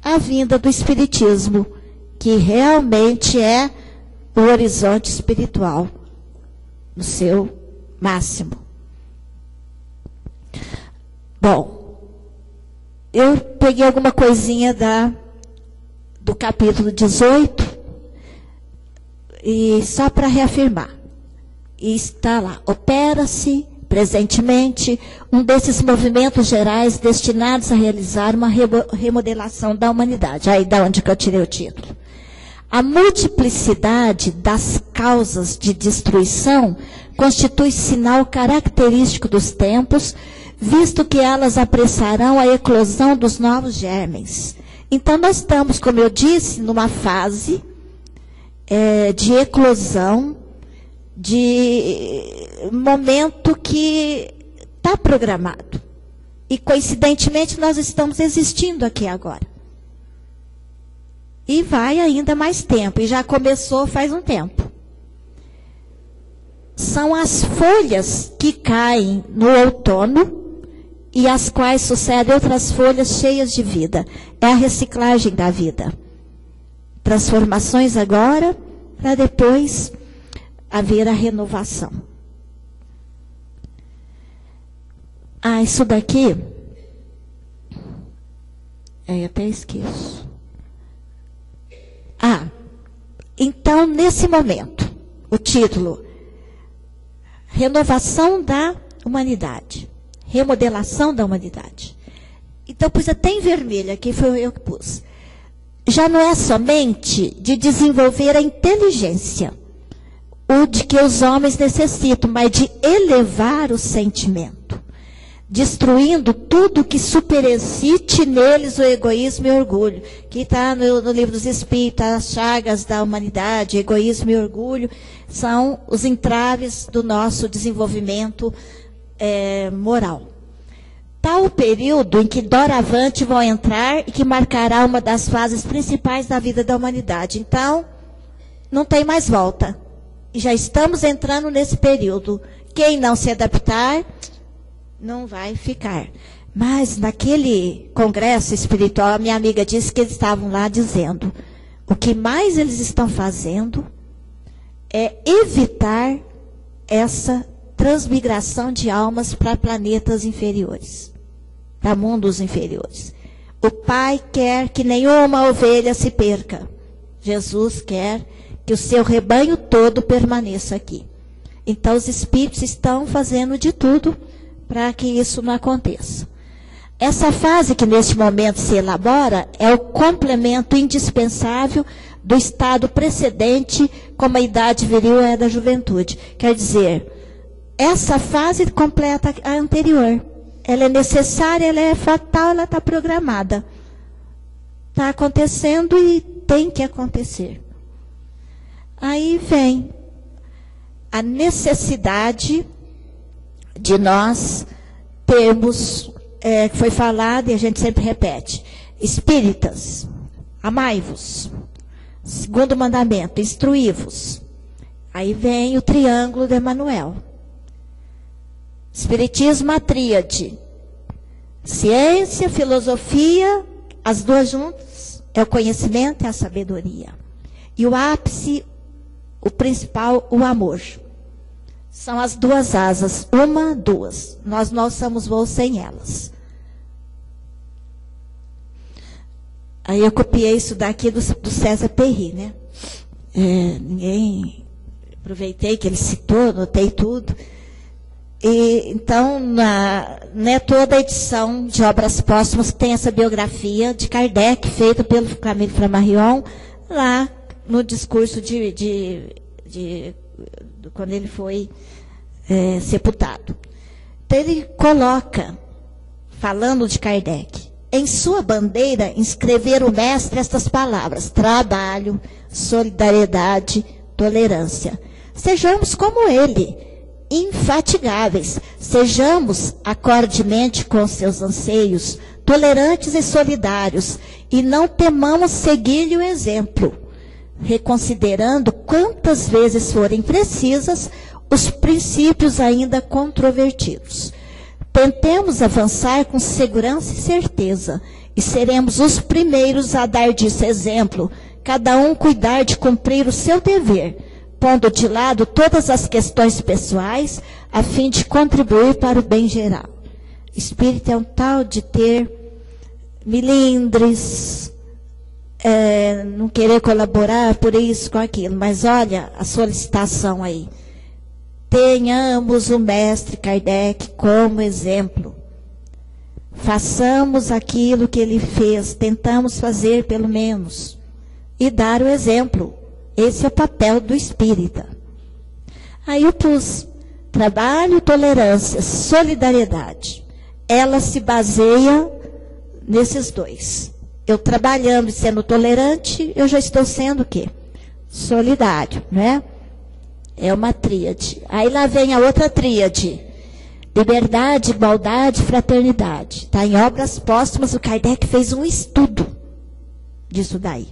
Speaker 2: a vinda do espiritismo, que realmente é o horizonte espiritual, no seu máximo. Bom, eu peguei alguma coisinha do capítulo 18, e só para reafirmar. E está lá, opera-se presentemente um desses movimentos gerais destinados a realizar uma remodelação da humanidade. Aí da onde que eu tirei o título. A multiplicidade das causas de destruição constitui sinal característico dos tempos, visto que elas apressarão a eclosão dos novos germens. Então, nós estamos, como eu disse, numa fase de eclosão, de momento que está programado. E, coincidentemente, nós estamos existindo aqui agora. E vai ainda mais tempo, e já começou faz um tempo. São as folhas que caem no outono, e as quais sucedem outras folhas cheias de vida. É a reciclagem da vida. Transformações agora, para depois haver a renovação. Isso daqui, eu até esqueço. Então, nesse momento, o título, Renovação da Humanidade. Remodelação da humanidade. Então, pus até em vermelho, aqui foi eu que pus. Já não é somente de desenvolver a inteligência, o de que os homens necessitam, mas de elevar o sentimento, destruindo tudo que superexiste neles o egoísmo e o orgulho, que está no livro dos Espíritos, as chagas da humanidade, egoísmo e orgulho, são os entraves do nosso desenvolvimento moral. Tal o período em que doravante vão entrar e que marcará uma das fases principais da vida da humanidade. Então, não tem mais volta. E já estamos entrando nesse período. Quem não se adaptar, não vai ficar. Mas naquele congresso espiritual, a minha amiga disse que eles estavam lá dizendo, o que mais eles estão fazendo é evitar essa transmigração de almas para planetas inferiores, para mundos inferiores. O Pai quer que nenhuma ovelha se perca. Jesus quer que o seu rebanho todo permaneça aqui. Então os espíritos estão fazendo de tudo para que isso não aconteça. Essa fase que neste momento se elabora é o complemento indispensável do estado precedente, como a idade viril é da juventude. Quer dizer, essa fase completa a anterior. Ela é necessária, ela é fatal, ela está programada. Está acontecendo e tem que acontecer. Aí vem a necessidade de nós termos, que foi falado e a gente sempre repete, espíritas, amai-vos. Segundo mandamento, instruí-vos. Aí vem o triângulo de Emmanuel. Espiritismo, a tríade. Ciência, filosofia, as duas juntas, é o conhecimento e a sabedoria. E o ápice, o principal, o amor. São as duas asas, uma, duas. Nós não somos voos sem elas. Aí eu copiei isso daqui do César Perry, né? Aproveitei que ele citou, anotei tudo. E, então, toda a edição de Obras Póstumas tem essa biografia de Kardec, feita pelo Camille Flammarion, lá no discurso quando ele foi sepultado. Então, ele coloca, falando de Kardec, em sua bandeira inscrever o mestre estas palavras: trabalho, solidariedade, tolerância. Sejamos como ele, infatigáveis. Sejamos acordemente com seus anseios, tolerantes e solidários, e não temamos seguir-lhe o exemplo, reconsiderando quantas vezes forem precisas os princípios ainda controvertidos. Tentemos avançar com segurança e certeza, e seremos os primeiros a dar disso exemplo, cada um cuidar de cumprir o seu dever, pondo de lado todas as questões pessoais, a fim de contribuir para o bem geral. Espírito é um tal de ter milindres, não querer colaborar por isso, com aquilo, mas olha a solicitação aí. Tenhamos o mestre Kardec como exemplo. Façamos aquilo que ele fez, tentamos fazer pelo menos, e dar o exemplo. Esse é o papel do espírita. Aí eu pus trabalho, tolerância, solidariedade. Ela se baseia nesses dois. Eu trabalhando e sendo tolerante, eu já estou sendo o quê? Solidário, né? É uma tríade. Aí lá vem a outra tríade. Liberdade, igualdade, fraternidade. Está em Obras Póstumas, o Kardec fez um estudo disso daí.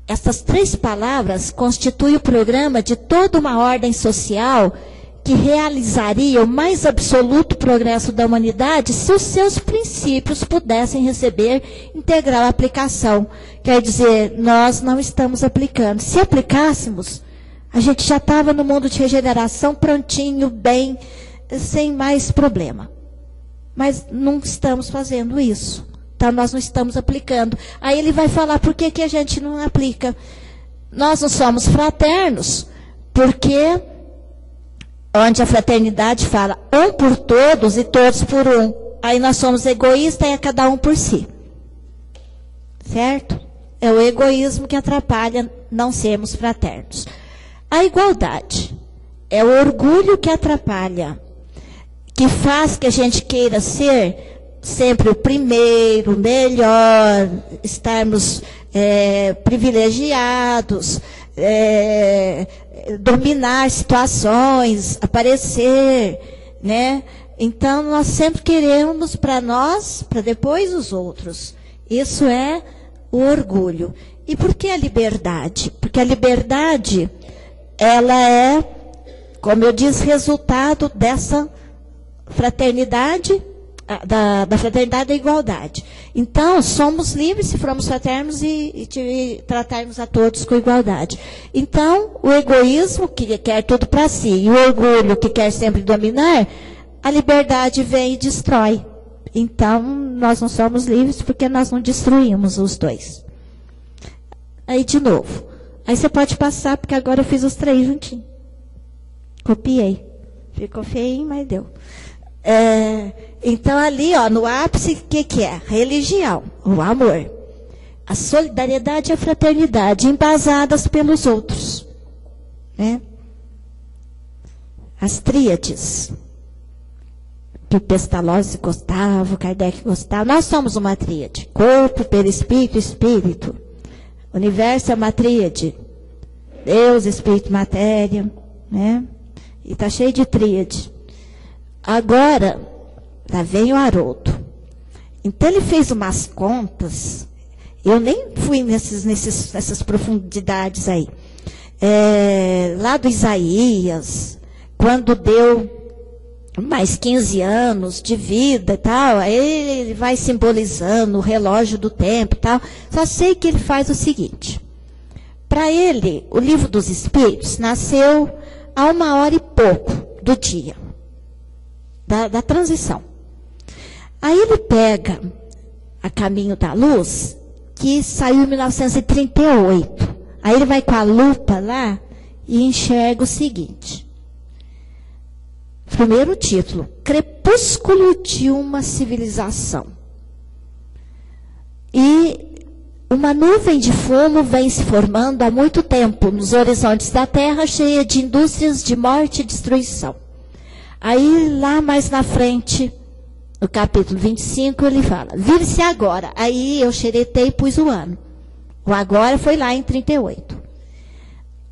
Speaker 2: Essas três palavras constituem o programa de toda uma ordem social que realizaria o mais absoluto progresso da humanidade se os seus princípios pudessem receber integral aplicação. Quer dizer, nós não estamos aplicando. Se aplicássemos, a gente já estava no mundo de regeneração prontinho, bem, sem mais problema. Mas não estamos fazendo isso. Então, nós não estamos aplicando. Aí ele vai falar por que a gente não aplica. Nós não somos fraternos, porque onde a fraternidade fala um por todos e todos por um. Aí nós somos egoístas e é cada um por si. Certo? É o egoísmo que atrapalha não sermos fraternos. A igualdade é o orgulho que atrapalha, que faz que a gente queira ser sempre o primeiro, o melhor, estarmos privilegiados, dominar situações, aparecer, né? Então, nós sempre queremos para nós, para depois os outros. Isso é o orgulho. E por que a liberdade? Porque a liberdade, ela é, como eu disse, resultado dessa fraternidade da fraternidade e da igualdade. Então, somos livres se formos fraternos e tratarmos a todos com igualdade. Então, o egoísmo, que quer tudo para si, e o orgulho, que quer sempre dominar, a liberdade vem e destrói. Então, nós não somos livres porque nós não destruímos os dois. Aí, de novo. Aí você pode passar, porque agora eu fiz os 3 juntinhos. Copiei. Ficou feinho, mas deu. Então, ali, ó, no ápice, o que é? Religião, o amor. A solidariedade e a fraternidade, embasadas pelos outros. Né? As tríades. Que o Pestalozzi gostava, o Kardec gostava. Nós somos uma tríade. Corpo, perispírito e espírito. O universo é uma tríade. Deus, espírito, matéria. Né? E está cheio de tríade. Agora, lá vem o Haroldo. Então ele fez umas contas. Eu nem fui nessas profundidades aí. Lá do Isaías, quando deu mais 15 anos de vida e tal, aí ele vai simbolizando o relógio do tempo e tal. Só sei que ele faz o seguinte. Para ele, o Livro dos Espíritos nasceu a 1h e pouco do dia, da transição. Aí ele pega A Caminho da Luz, que saiu em 1938. Aí ele vai com a lupa lá e enxerga o seguinte. Primeiro título, Crepúsculo de uma Civilização. E uma nuvem de fumo vem se formando há muito tempo nos horizontes da Terra, cheia de indústrias de morte e destruição. Aí, lá mais na frente, no capítulo 25, ele fala, vive-se agora. Aí eu xeretei e pus o ano. O agora foi lá em 38.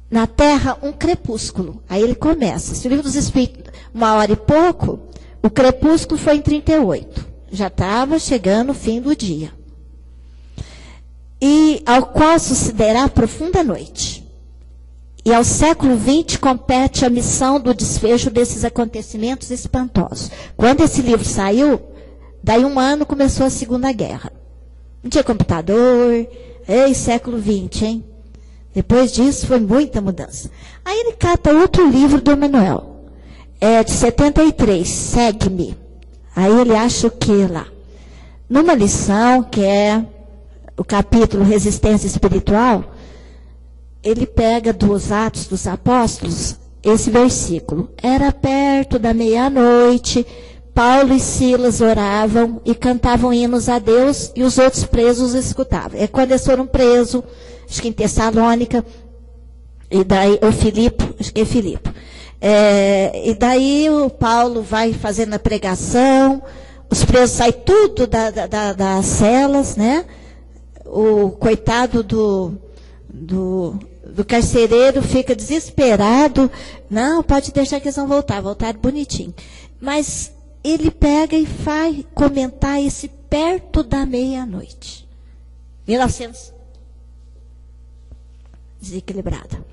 Speaker 2: Na Terra, um crepúsculo. Aí ele começa. Se o Livro dos Espíritos, 1h e pouco, o crepúsculo foi em 38. Já estava chegando o fim do dia. E ao qual sucederá a profunda noite. E ao século XX compete a missão do desfecho desses acontecimentos espantosos. Quando esse livro saiu, daí 1 ano começou a Segunda Guerra. Não tinha computador, século XX, hein? Depois disso foi muita mudança. Aí ele cata outro livro do Emmanuel, de 73, Segue-me. Aí ele acha o que lá? Numa lição, que é o capítulo Resistência Espiritual, ele pega dos Atos dos Apóstolos, esse versículo. Era perto da meia-noite, Paulo e Silas oravam e cantavam hinos a Deus e os outros presos escutavam. É quando eles foram presos, acho que em Tessalônica, e daí o Filipe, acho que é Filipe. E daí o Paulo vai fazendo a pregação, os presos saem tudo das celas, né? O coitado do carcereiro fica desesperado. Não, pode deixar que eles vão voltar. Voltaram bonitinho. Mas ele pega e vai comentar esse perto da meia-noite. 1900. Desequilibrada.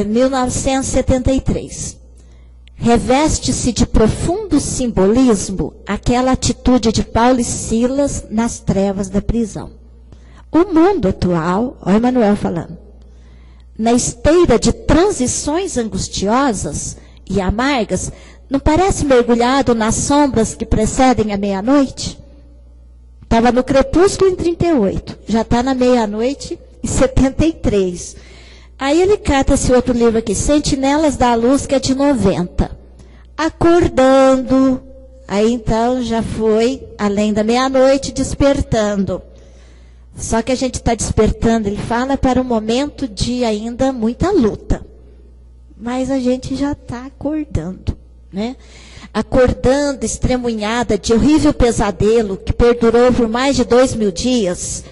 Speaker 2: 1973. Reveste-se de profundo simbolismo aquela atitude de Paulo e Silas nas trevas da prisão. O mundo atual, olha o Emmanuel falando, na esteira de transições angustiosas e amargas, não parece mergulhado nas sombras que precedem a meia-noite? Estava no crepúsculo em 38, já está na meia-noite em 73. Aí ele cata esse outro livro aqui, Sentinelas da Luz, que é de 90. Acordando, aí então já foi, além da meia-noite, despertando. Só que a gente está despertando, ele fala, para um momento de ainda muita luta. Mas a gente já está acordando, né? Acordando, estremunhada de horrível pesadelo que perdurou por mais de 2.000 dias.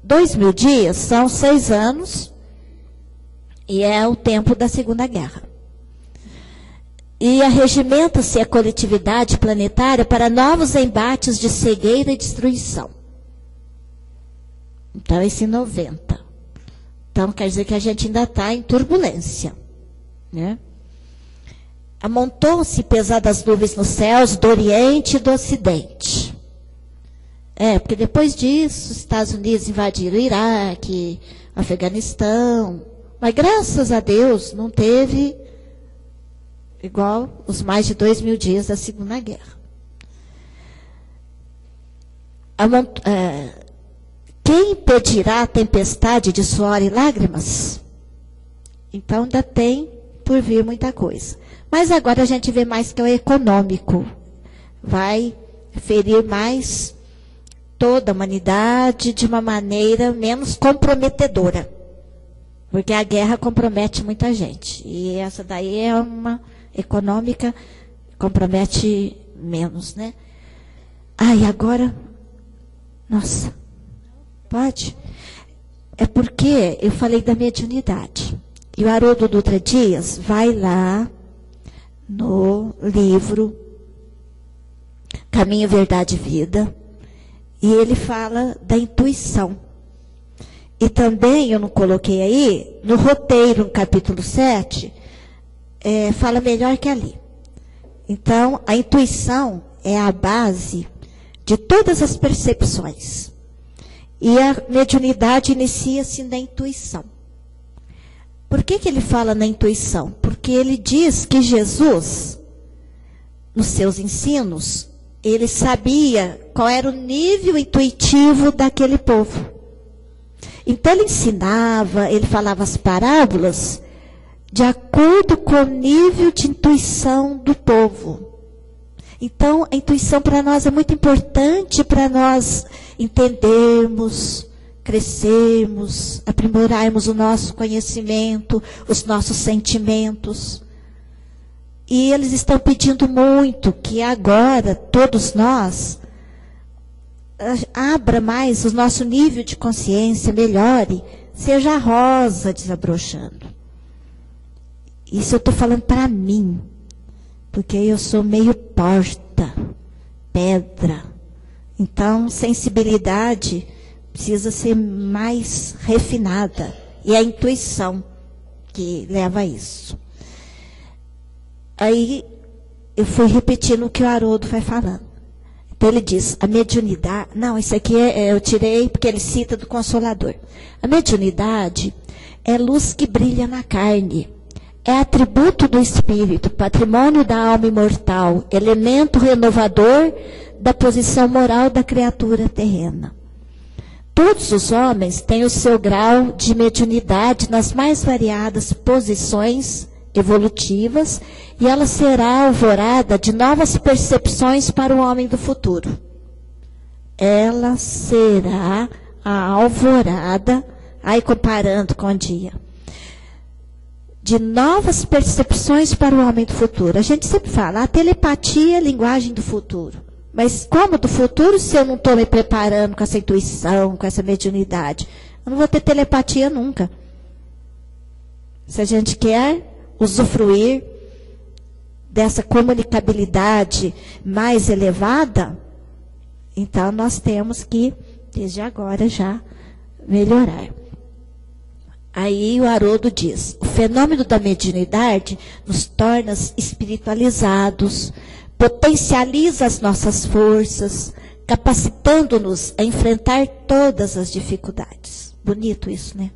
Speaker 2: 2.000 dias são 6 anos e é o tempo da Segunda Guerra. E arregimenta-se a coletividade planetária para novos embates de cegueira e destruição. Então, esse 90. Então, quer dizer que a gente ainda está em turbulência, né? Amontou-se pesadas nuvens nos céus do Oriente e do Ocidente. Porque depois disso, os Estados Unidos invadiram o Iraque, o Afeganistão. Mas graças a Deus não teve igual os mais de 2.000 dias da Segunda Guerra. Quem impedirá a tempestade de suor e lágrimas? Então ainda tem por vir muita coisa. Mas agora a gente vê mais que é o econômico. Vai ferir mais toda a humanidade de uma maneira menos comprometedora. Porque a guerra compromete muita gente. E essa daí é uma econômica, compromete menos, né? E agora... Nossa, pode? É porque eu falei da mediunidade. E o Haroldo Dutra Dias vai lá no livro Caminho, Verdade e Vida, e ele fala da intuição. E também, eu não coloquei aí, no roteiro, no capítulo 7, fala melhor que ali. Então, a intuição é a base de todas as percepções. E a mediunidade inicia-se na intuição. Por que ele fala na intuição? Porque ele diz que Jesus, nos seus ensinos, ele sabia qual era o nível intuitivo daquele povo. Então ele ensinava, ele falava as parábolas de acordo com o nível de intuição do povo. Então a intuição para nós é muito importante para nós entendermos, crescermos, aprimorarmos o nosso conhecimento, os nossos sentimentos. E eles estão pedindo muito que agora todos nós abra mais o nosso nível de consciência, melhore, seja a rosa desabrochando. Isso eu estou falando para mim, porque eu sou meio porta, pedra. Então, sensibilidade precisa ser mais refinada. E é a intuição que leva a isso. Aí, eu fui repetindo o que o Haroldo vai falando. Então, ele diz, a mediunidade... Não, isso aqui eu tirei porque ele cita do Consolador. A mediunidade é luz que brilha na carne. É atributo do espírito, patrimônio da alma imortal, elemento renovador da posição moral da criatura terrena. Todos os homens têm o seu grau de mediunidade nas mais variadas posições evolutivas e ela será alvorada de novas percepções para o homem do futuro. Ela será a alvorada, aí comparando com o dia, de novas percepções para o homem do futuro. A gente sempre fala, a telepatia é a linguagem do futuro. Mas como do futuro se eu não estou me preparando com essa intuição, com essa mediunidade? Eu não vou ter telepatia nunca. Se a gente quer usufruir dessa comunicabilidade mais elevada, então nós temos que, desde agora, já melhorar. Aí o Haroldo diz, o fenômeno da mediunidade nos torna espiritualizados, potencializa as nossas forças, capacitando-nos a enfrentar todas as dificuldades. Bonito isso, né?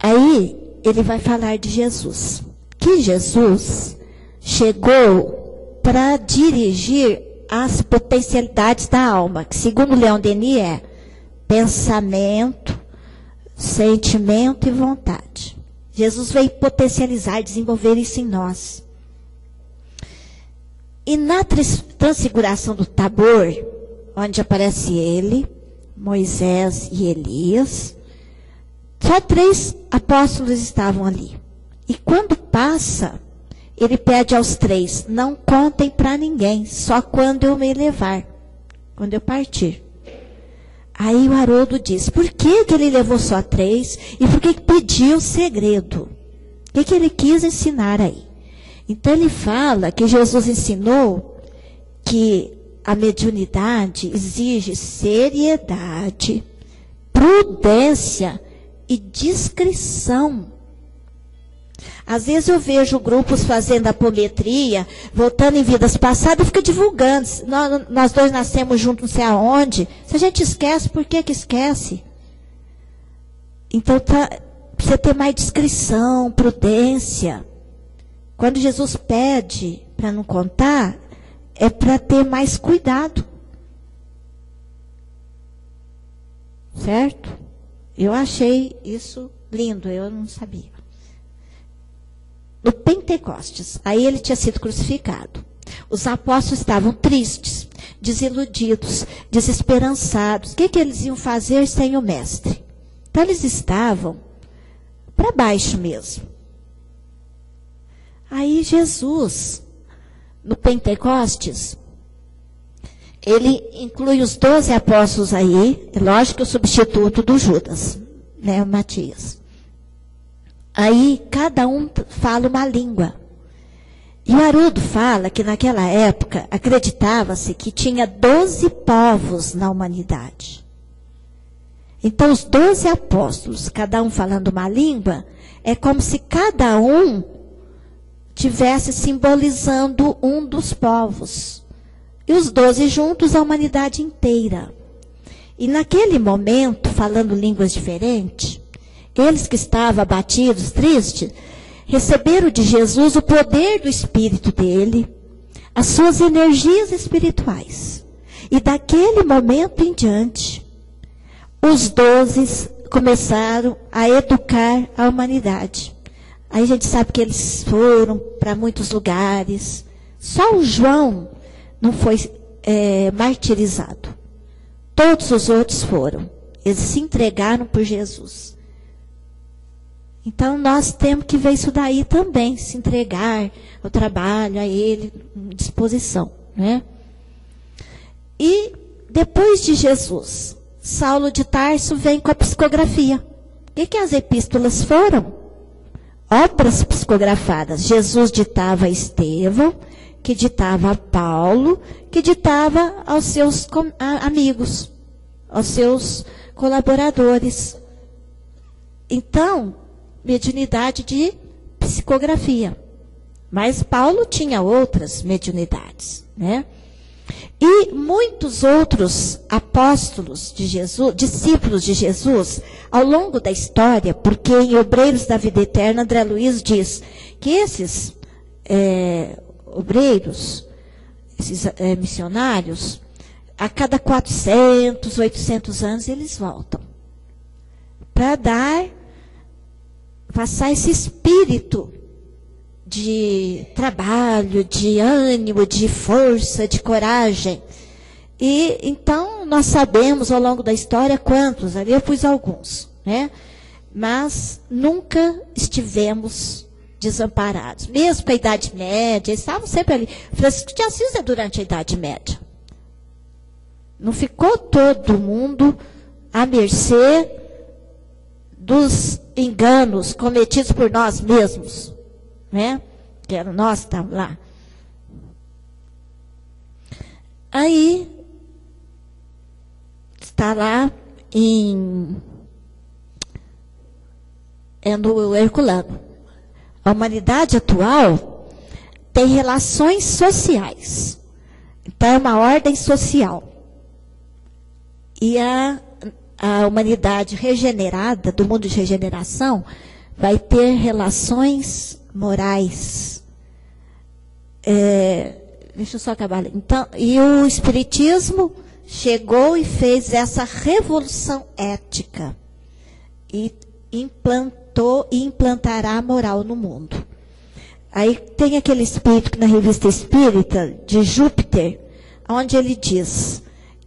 Speaker 2: Aí ele vai falar de Jesus. Que Jesus chegou para dirigir as potencialidades da alma, que segundo Leon Denis é pensamento, sentimento e vontade. Jesus veio potencializar, desenvolver isso em nós. E na transfiguração do Tabor, onde aparece ele, Moisés e Elias, só 3 apóstolos estavam ali. E quando passa, ele pede aos 3, não contem para ninguém, só quando eu me levar, quando eu partir. Aí o Haroldo diz, por que ele levou só 3 e por que pediu o segredo? O que ele quis ensinar aí? Então ele fala que Jesus ensinou que a mediunidade exige seriedade, prudência e discrição. Às vezes eu vejo grupos fazendo apometria, voltando em vidas passadas, e fica divulgando. Nós dois nascemos juntos, não sei aonde. Se a gente esquece, por que esquece? Então, precisa ter mais discrição, prudência. Quando Jesus pede para não contar, é para ter mais cuidado. Certo? Eu achei isso lindo, eu não sabia. No Pentecostes, aí ele tinha sido crucificado. Os apóstolos estavam tristes, desiludidos, desesperançados. O que eles iam fazer sem o mestre? Então eles estavam para baixo mesmo. Aí Jesus, no Pentecostes, ele inclui os 12 apóstolos aí, é lógico que o substituto do Judas, né, o Matias. Aí cada um fala uma língua. E o Haroldo fala que naquela época acreditava-se que tinha 12 povos na humanidade. Então os 12 apóstolos, cada um falando uma língua, é como se cada um tivesse simbolizando um dos povos. E os 12 juntos, a humanidade inteira. E naquele momento, falando línguas diferentes, eles que estavam abatidos, tristes, receberam de Jesus o poder do Espírito dele, as suas energias espirituais. E daquele momento em diante, os 12 começaram a educar a humanidade. Aí a gente sabe que eles foram para muitos lugares. Só o João não foi martirizado. Todos os outros foram. Eles se entregaram por Jesus. Então nós temos que ver isso daí também, se entregar ao trabalho, a ele, disposição, né? E depois de Jesus, Saulo de Tarso vem com a psicografia. O que as epístolas foram? Obras psicografadas. Jesus ditava a Estevão, que ditava a Paulo, que ditava aos seus amigos, aos seus colaboradores. Então, mediunidade de psicografia. Mas Paulo tinha outras mediunidades, né? E muitos outros apóstolos de Jesus, discípulos de Jesus, ao longo da história, porque em Obreiros da Vida Eterna, André Luiz diz que esses obreiros, esses missionários, a cada 400, 800 anos eles voltam para passar esse espírito de trabalho, de ânimo, de força, de coragem. E então nós sabemos ao longo da história quantos, ali eu pus alguns, né? Mas nunca estivemos desamparados. Mesmo com a Idade Média, estavam sempre ali. Francisco de Assis é durante a Idade Média. Não ficou todo mundo à mercê dos enganos cometidos por nós mesmos, né? Que eram nós que estávamos lá. Aí, está lá no Herculano. A humanidade atual tem relações sociais. Então, é uma ordem social. E a humanidade regenerada, do mundo de regeneração, vai ter relações morais. Deixa eu só acabar. Então, e o Espiritismo chegou e fez essa revolução ética. E implantou e implantará a moral no mundo. Aí tem aquele espírito que na Revista Espírita, de Júpiter, onde ele diz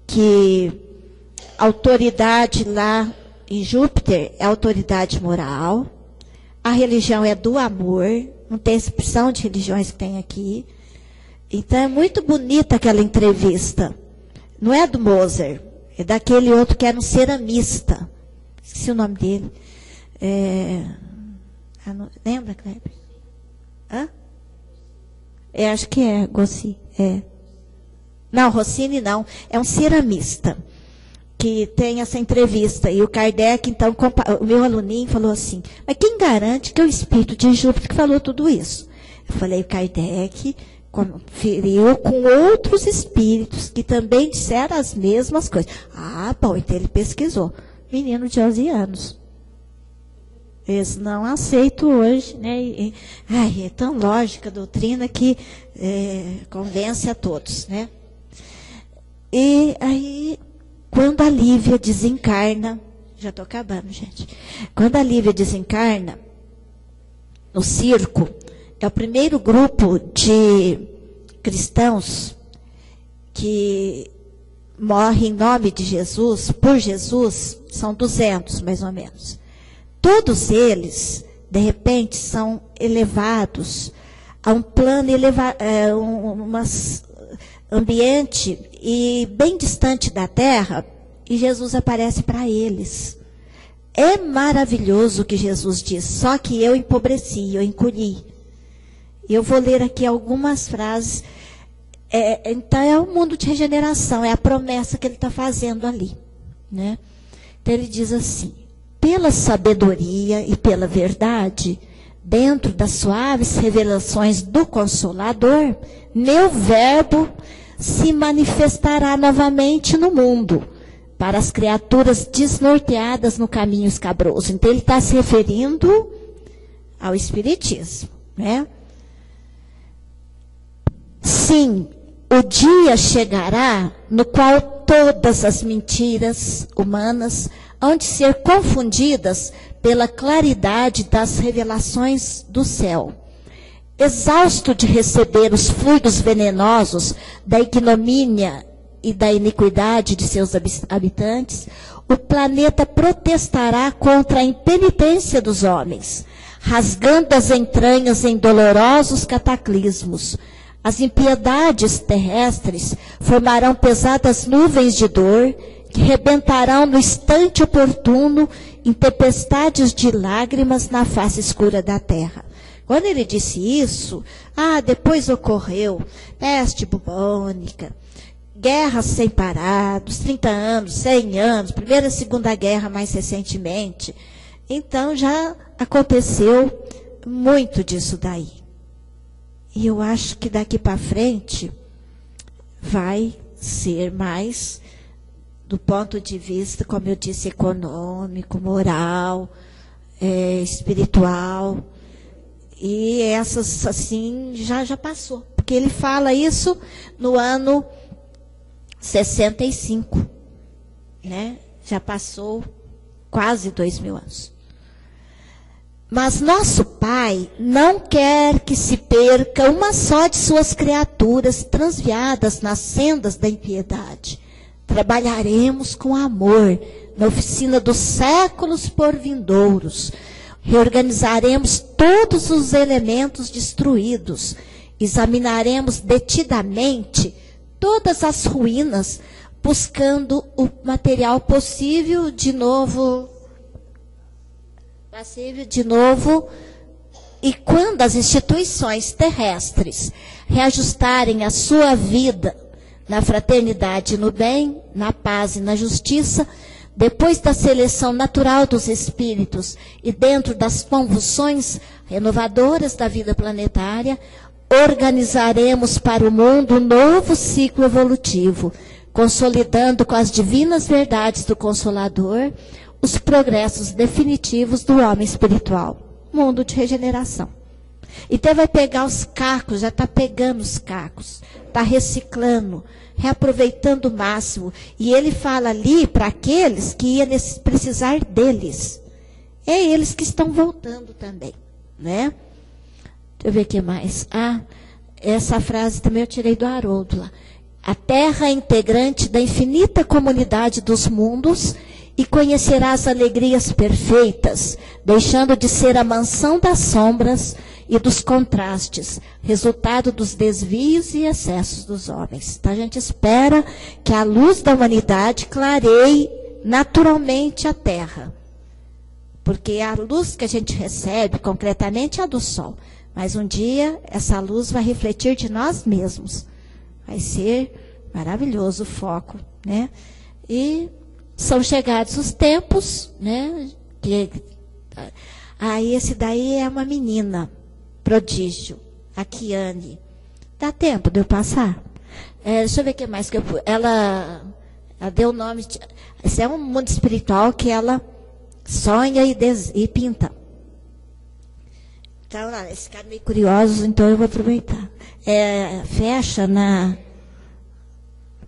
Speaker 2: que a autoridade lá em Júpiter é a autoridade moral, a religião é do amor, não tem expressão de religiões que tem aqui. Então é muito bonita aquela entrevista. Não é do Moser, é daquele outro que era um ceramista. Esqueci o nome dele. Lembra, Kleber? Hã? Acho que é Gossi. Não, Rossini não. É um ceramista que tem essa entrevista. E o Kardec, então, o meu aluninho falou assim, mas quem garante que é o espírito de Júpiter que falou tudo isso? Eu falei, o Kardec conferiu com outros espíritos que também disseram as mesmas coisas. Ah, bom, então ele pesquisou. Menino de 11 anos. Eles não aceitam hoje, né? É tão lógica a doutrina que convence a todos, né? E aí, quando a Lívia desencarna, já estou acabando, gente. Quando a Lívia desencarna, no circo, é o primeiro grupo de cristãos que morre em nome de Jesus, por Jesus, são 200, mais ou menos. Todos eles, de repente, são elevados a um plano ambiente e bem distante da Terra, e Jesus aparece para eles. É maravilhoso o que Jesus diz, só que eu empobreci, eu encolhi. Eu vou ler aqui algumas frases. Então, é o mundo de regeneração, é a promessa que ele está fazendo ali, né? Então, ele diz assim, pela sabedoria e pela verdade, dentro das suaves revelações do Consolador, meu verbo se manifestará novamente no mundo, para as criaturas desnorteadas no caminho escabroso. Então, ele está se referindo ao Espiritismo, né? Sim, o dia chegará no qual todas as mentiras humanas hão de ser confundidas pela claridade das revelações do céu. Exausto de receber os fluidos venenosos da ignomínia e da iniquidade de seus habitantes, o planeta protestará contra a impenitência dos homens, rasgando as entranhas em dolorosos cataclismos. As impiedades terrestres formarão pesadas nuvens de dor, que rebentarão no instante oportuno em tempestades de lágrimas na face escura da terra. Quando ele disse isso, depois ocorreu peste bubônica, guerras sem parar, dos 30 anos, 100 anos, Primeira e Segunda Guerra mais recentemente. Então já aconteceu muito disso daí. E eu acho que daqui para frente vai ser mais do ponto de vista, como eu disse, econômico, moral, espiritual. E essas, assim, já passou. Porque ele fala isso no ano 65. Né? Já passou quase 2000 anos. Mas nosso Pai não quer que se perca uma só de suas criaturas transviadas nas sendas da impiedade. Trabalharemos com amor na oficina dos séculos por vindouros. Reorganizaremos todos os elementos destruídos. Examinaremos detidamente todas as ruínas, buscando o material possível de novo. E quando as instituições terrestres reajustarem a sua vida na fraternidade, no bem, na paz e na justiça, depois da seleção natural dos espíritos e dentro das convulsões renovadoras da vida planetária, organizaremos para o mundo um novo ciclo evolutivo, consolidando com as divinas verdades do Consolador os progressos definitivos do homem espiritual. Mundo de regeneração. Então vai pegar os cacos, já está pegando os cacos, está reciclando, reaproveitando o máximo. E ele fala ali para aqueles que iam precisar deles. É eles que estão voltando também, né? Deixa eu ver o que mais. Essa frase também eu tirei do Haroldo lá. A terra é integrante da infinita comunidade dos mundos e conhecerá as alegrias perfeitas, deixando de ser a mansão das sombras e dos contrastes, resultado dos desvios e excessos dos homens. Então a gente espera que a luz da humanidade clareie naturalmente a terra. Porque a luz que a gente recebe, concretamente, é a do sol. Mas um dia, essa luz vai refletir de nós mesmos. Vai ser maravilhoso o foco, né? E são chegados os tempos, né? Aí esse daí é uma menina, prodígio, a Kiane. Dá tempo de eu passar? Deixa eu ver o que mais que eu... Ela deu o nome... Esse é um mundo espiritual que ela sonha e pinta. Então, esse cara meio curioso, então eu vou aproveitar. Fecha na...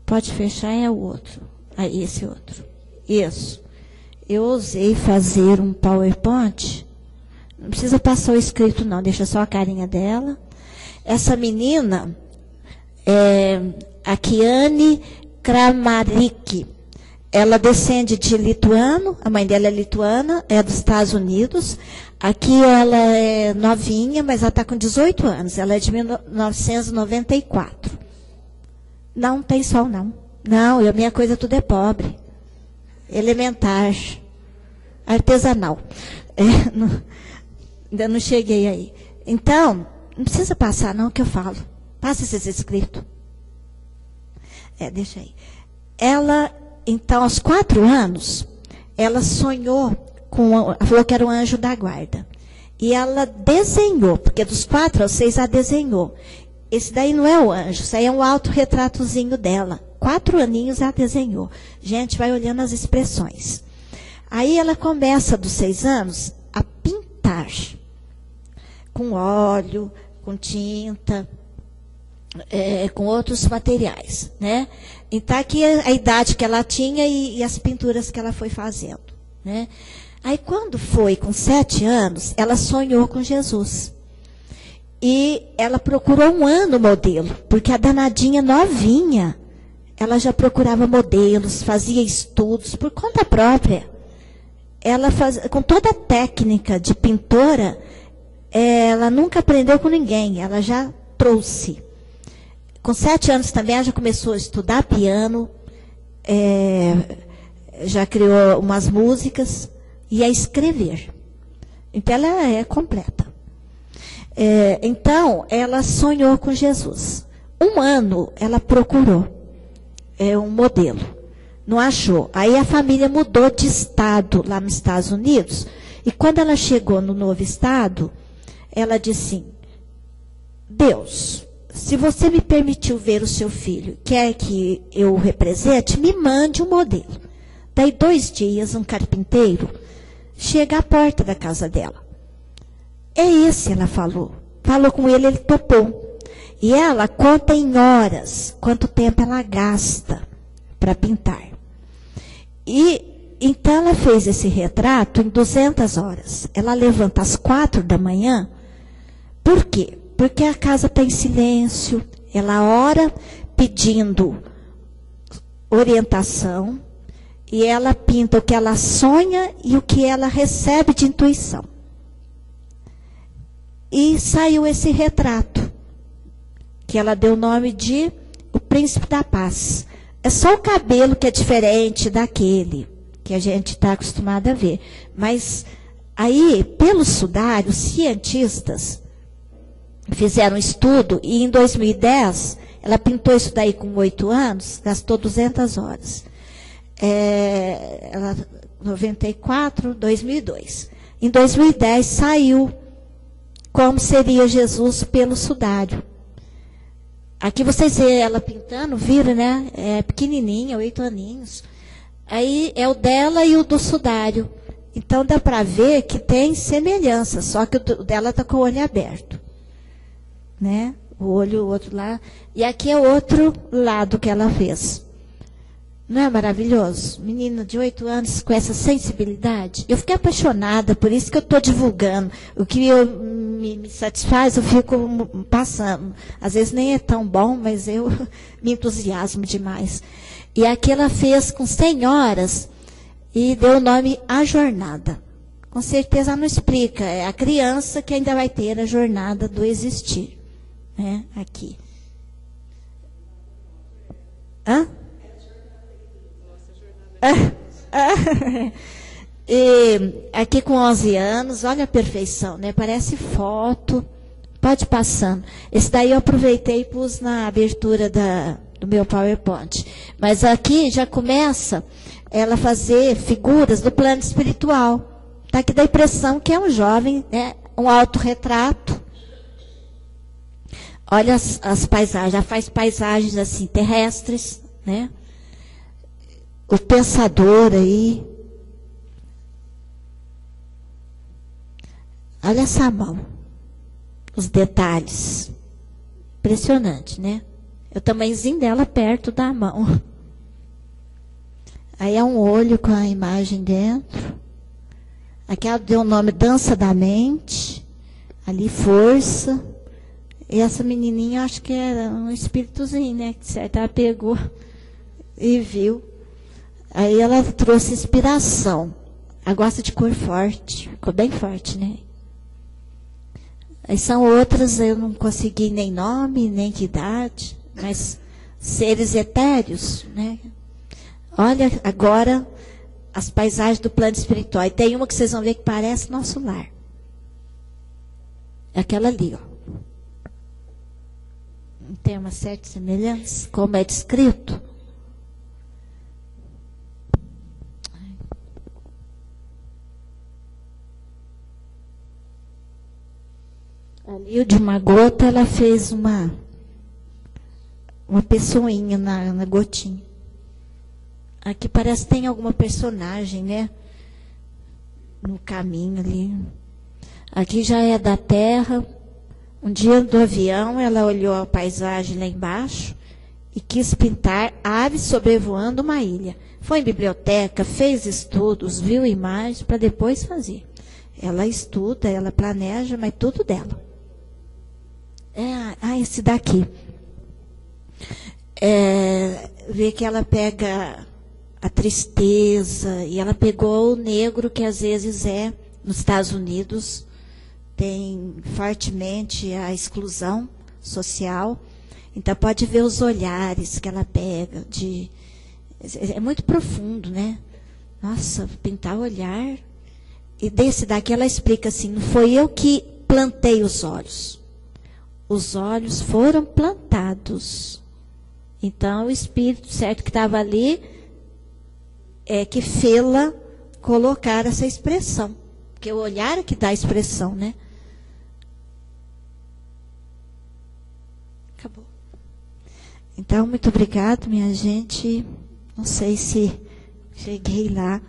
Speaker 2: Pode fechar, é o outro. Aí, esse outro. Isso. Eu ousei fazer um PowerPoint. Não precisa passar o escrito, não. Deixa só a carinha dela. Essa menina a Kiane Kramaric. Ela descende de lituano, a mãe dela é lituana, é dos Estados Unidos. Aqui ela é novinha, mas ela está com 18 anos. Ela é de 1994. Não tem sol, não. Não, a minha coisa tudo é pobre. Elementar. Artesanal. Ainda não cheguei aí. Então, não precisa passar, não, que eu falo. Passa esses escritos. Deixa aí. Ela, então, aos 4 anos, ela sonhou falou que era um anjo da guarda. E ela desenhou, porque dos 4 aos 6 ela desenhou. Esse daí não é o anjo, isso aí é um autorretratozinho dela. 4 aninhos ela desenhou. Gente, vai olhando as expressões. Aí ela começa, dos 6 anos, a pintar. Com óleo, com tinta, com outros materiais, né? Então, aqui é a idade que ela tinha e as pinturas que ela foi fazendo, né? Aí, quando foi com 7 anos, ela sonhou com Jesus. E ela procurou um ano modelo, porque a danadinha novinha, ela já procurava modelos, fazia estudos por conta própria. Ela com toda a técnica de pintora, ela nunca aprendeu com ninguém, ela já trouxe. Com 7 anos também, ela já começou a estudar piano, já criou umas músicas e a escrever. Então, ela é completa. Então, ela sonhou com Jesus. 1 ano, ela procurou um modelo. Não achou. Aí, a família mudou de estado lá nos Estados Unidos. E quando ela chegou no novo estado, ela disse assim, Deus, se você me permitiu ver o seu filho, quer que eu o represente, me mande um modelo. Daí 2 dias, um carpinteiro chega à porta da casa dela. É esse, ela falou. Falou com ele, ele topou. E ela conta em horas quanto tempo ela gasta para pintar. E então ela fez esse retrato em 200 horas. Ela levanta às 4 da manhã. Por quê? Porque a casa está em silêncio. Ela ora pedindo orientação. E ela pinta o que ela sonha e o que ela recebe de intuição. E saiu esse retrato, que ela deu o nome de O Príncipe da Paz. É só o cabelo que é diferente daquele que a gente está acostumado a ver. Mas aí, pelo sudário, os cientistas fizeram um estudo e em 2010, ela pintou isso daí com 8 anos, gastou 200 horas. 94, 2002. Em 2010 saiu como seria Jesus pelo sudário. Aqui vocês veem ela pintando, viram, né? É pequenininha, 8 aninhos. Aí é o dela e o do sudário. Então dá para ver que tem semelhança, só que o dela está com o olho aberto, né? O olho, o outro lá. E aqui é o outro lado que ela fez. Não é maravilhoso? Menina de 8 anos com essa sensibilidade. Eu fiquei apaixonada, por isso que eu estou divulgando. O que me satisfaz, eu fico passando. Às vezes nem é tão bom, mas eu me entusiasmo demais. E aqui ela fez com 100 horas e deu o nome A Jornada. Com certeza ela não explica. É a criança que ainda vai ter a jornada do existir. Né? Aqui. Hã? E aqui com 11 anos, olha a perfeição, né? Parece foto. Pode ir passando. Esse daí eu aproveitei e pus na abertura do meu PowerPoint. Mas aqui já começa ela fazer figuras do plano espiritual. Tá, que dá a impressão que é um jovem, né? Um autorretrato. Olha as paisagens, já faz paisagens assim terrestres, né? O pensador aí. Olha essa mão. Os detalhes. Impressionante, né? O tamanhozinho dela perto da mão. Aí é um olho com a imagem dentro. Aqui ela deu o nome Dança da Mente. Ali Força. E essa menininha, acho que era um espíritozinho, né? Que certo, ela pegou e viu. Aí ela trouxe inspiração. Ela gosta de cor forte. Ficou bem forte, né? Aí são outras, eu não consegui nem nome, nem que idade. Mas seres etéreos, né? Olha agora as paisagens do plano espiritual. E tem uma que vocês vão ver que parece nosso lar. É aquela ali, ó. Tem uma certa semelhança, como é descrito. Ali o de uma gota, ela fez uma pessoinha na gotinha. Aqui parece que tem alguma personagem, né? No caminho ali. Aqui já é da terra. Um dia do avião, ela olhou a paisagem lá embaixo e quis pintar aves sobrevoando uma ilha. Foi em biblioteca, fez estudos, viu imagens para depois fazer. Ela estuda, ela planeja, mas tudo dela. Esse daqui. Vê que ela pega a tristeza e ela pegou o negro que às vezes nos Estados Unidos tem fortemente a exclusão social. Então pode ver os olhares que ela pega. É muito profundo, né? Nossa, pintar o olhar. E desse daqui ela explica assim, não foi eu que plantei os olhos. Os olhos foram plantados. Então o espírito certo que estava ali é que fê-la colocar essa expressão. Porque o olhar é que dá a expressão, né? Acabou. Então, muito obrigado, minha gente. Não sei se cheguei lá.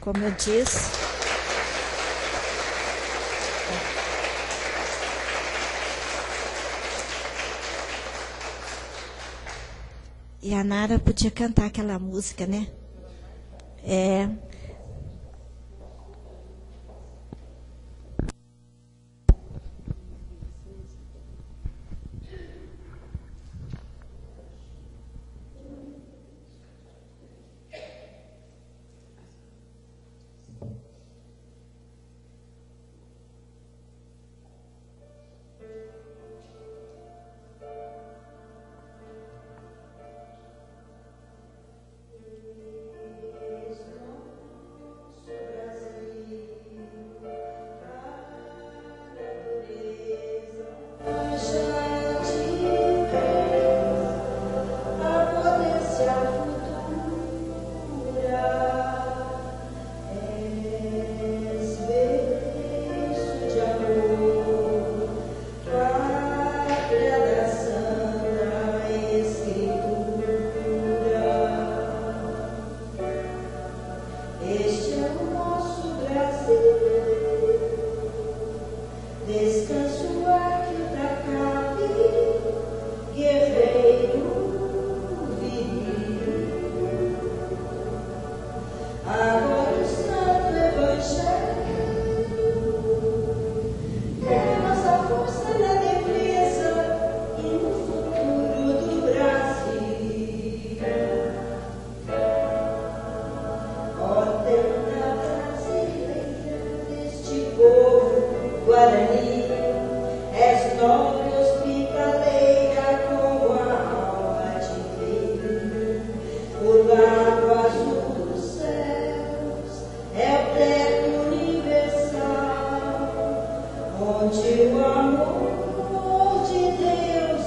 Speaker 2: Como eu disse. E a Nara podia cantar aquela música, né?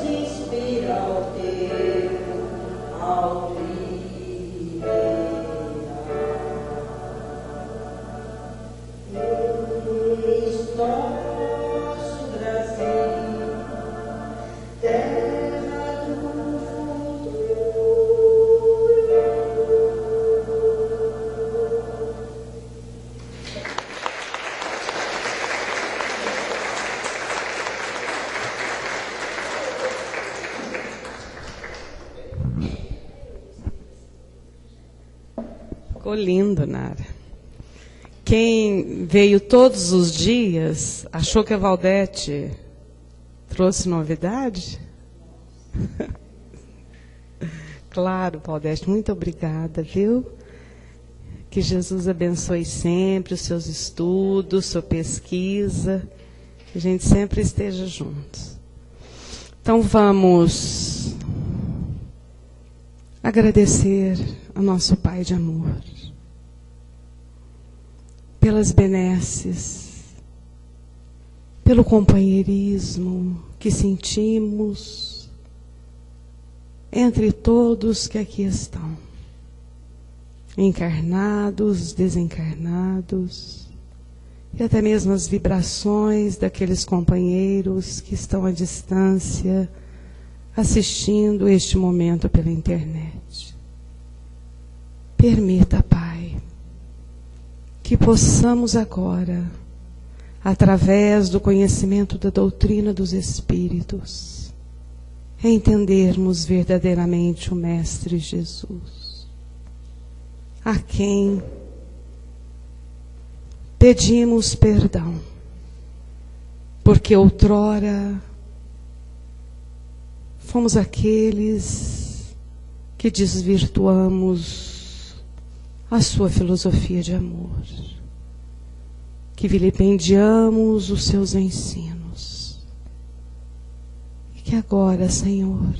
Speaker 3: Inspira o teu alto viver.
Speaker 1: Ficou lindo, Nara. Quem veio todos os dias achou que a Valdete trouxe novidade? Claro, Valdete, muito obrigada, viu? Que Jesus abençoe sempre os seus estudos, sua pesquisa. Que a gente sempre esteja juntos. Então vamos agradecer ao nosso Pai de amor pelas benesses, pelo companheirismo que sentimos entre todos que aqui estão, encarnados, desencarnados, e até mesmo as vibrações daqueles companheiros que estão à distância, assistindo este momento pela internet. Permita, Pai, que possamos agora, através do conhecimento da doutrina dos Espíritos, entendermos verdadeiramente o Mestre Jesus, a quem pedimos perdão, porque outrora fomos aqueles que desvirtuamos a sua filosofia de amor, que vilipendiamos os seus ensinos, e que agora, Senhor,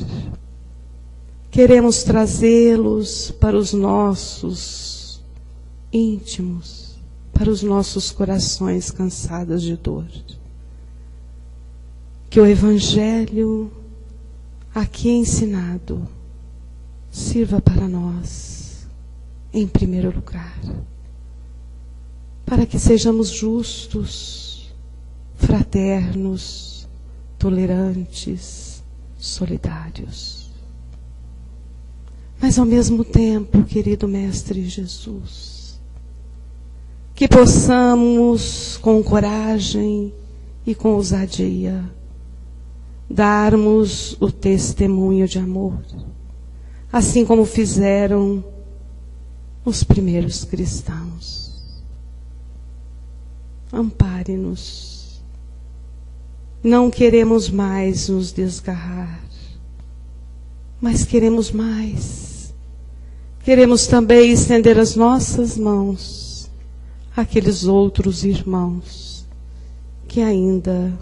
Speaker 1: queremos trazê-los para os nossos íntimos, para os nossos corações cansados de dor. Que o Evangelho aqui ensinado sirva para nós, em primeiro lugar, para que sejamos justos, fraternos, tolerantes, solidários. Mas ao mesmo tempo, querido Mestre Jesus, que possamos com coragem e com ousadia darmos o testemunho de amor, assim como fizeram os primeiros cristãos. Ampare-nos. Não queremos mais nos desgarrar, mas queremos mais. Queremos também estender as nossas mãos àqueles outros irmãos que ainda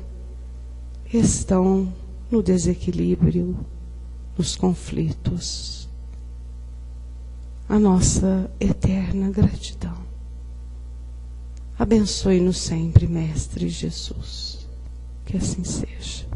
Speaker 1: estão no desequilíbrio, nos conflitos. A nossa eterna gratidão. Abençoe-nos sempre, Mestre Jesus. Que assim seja.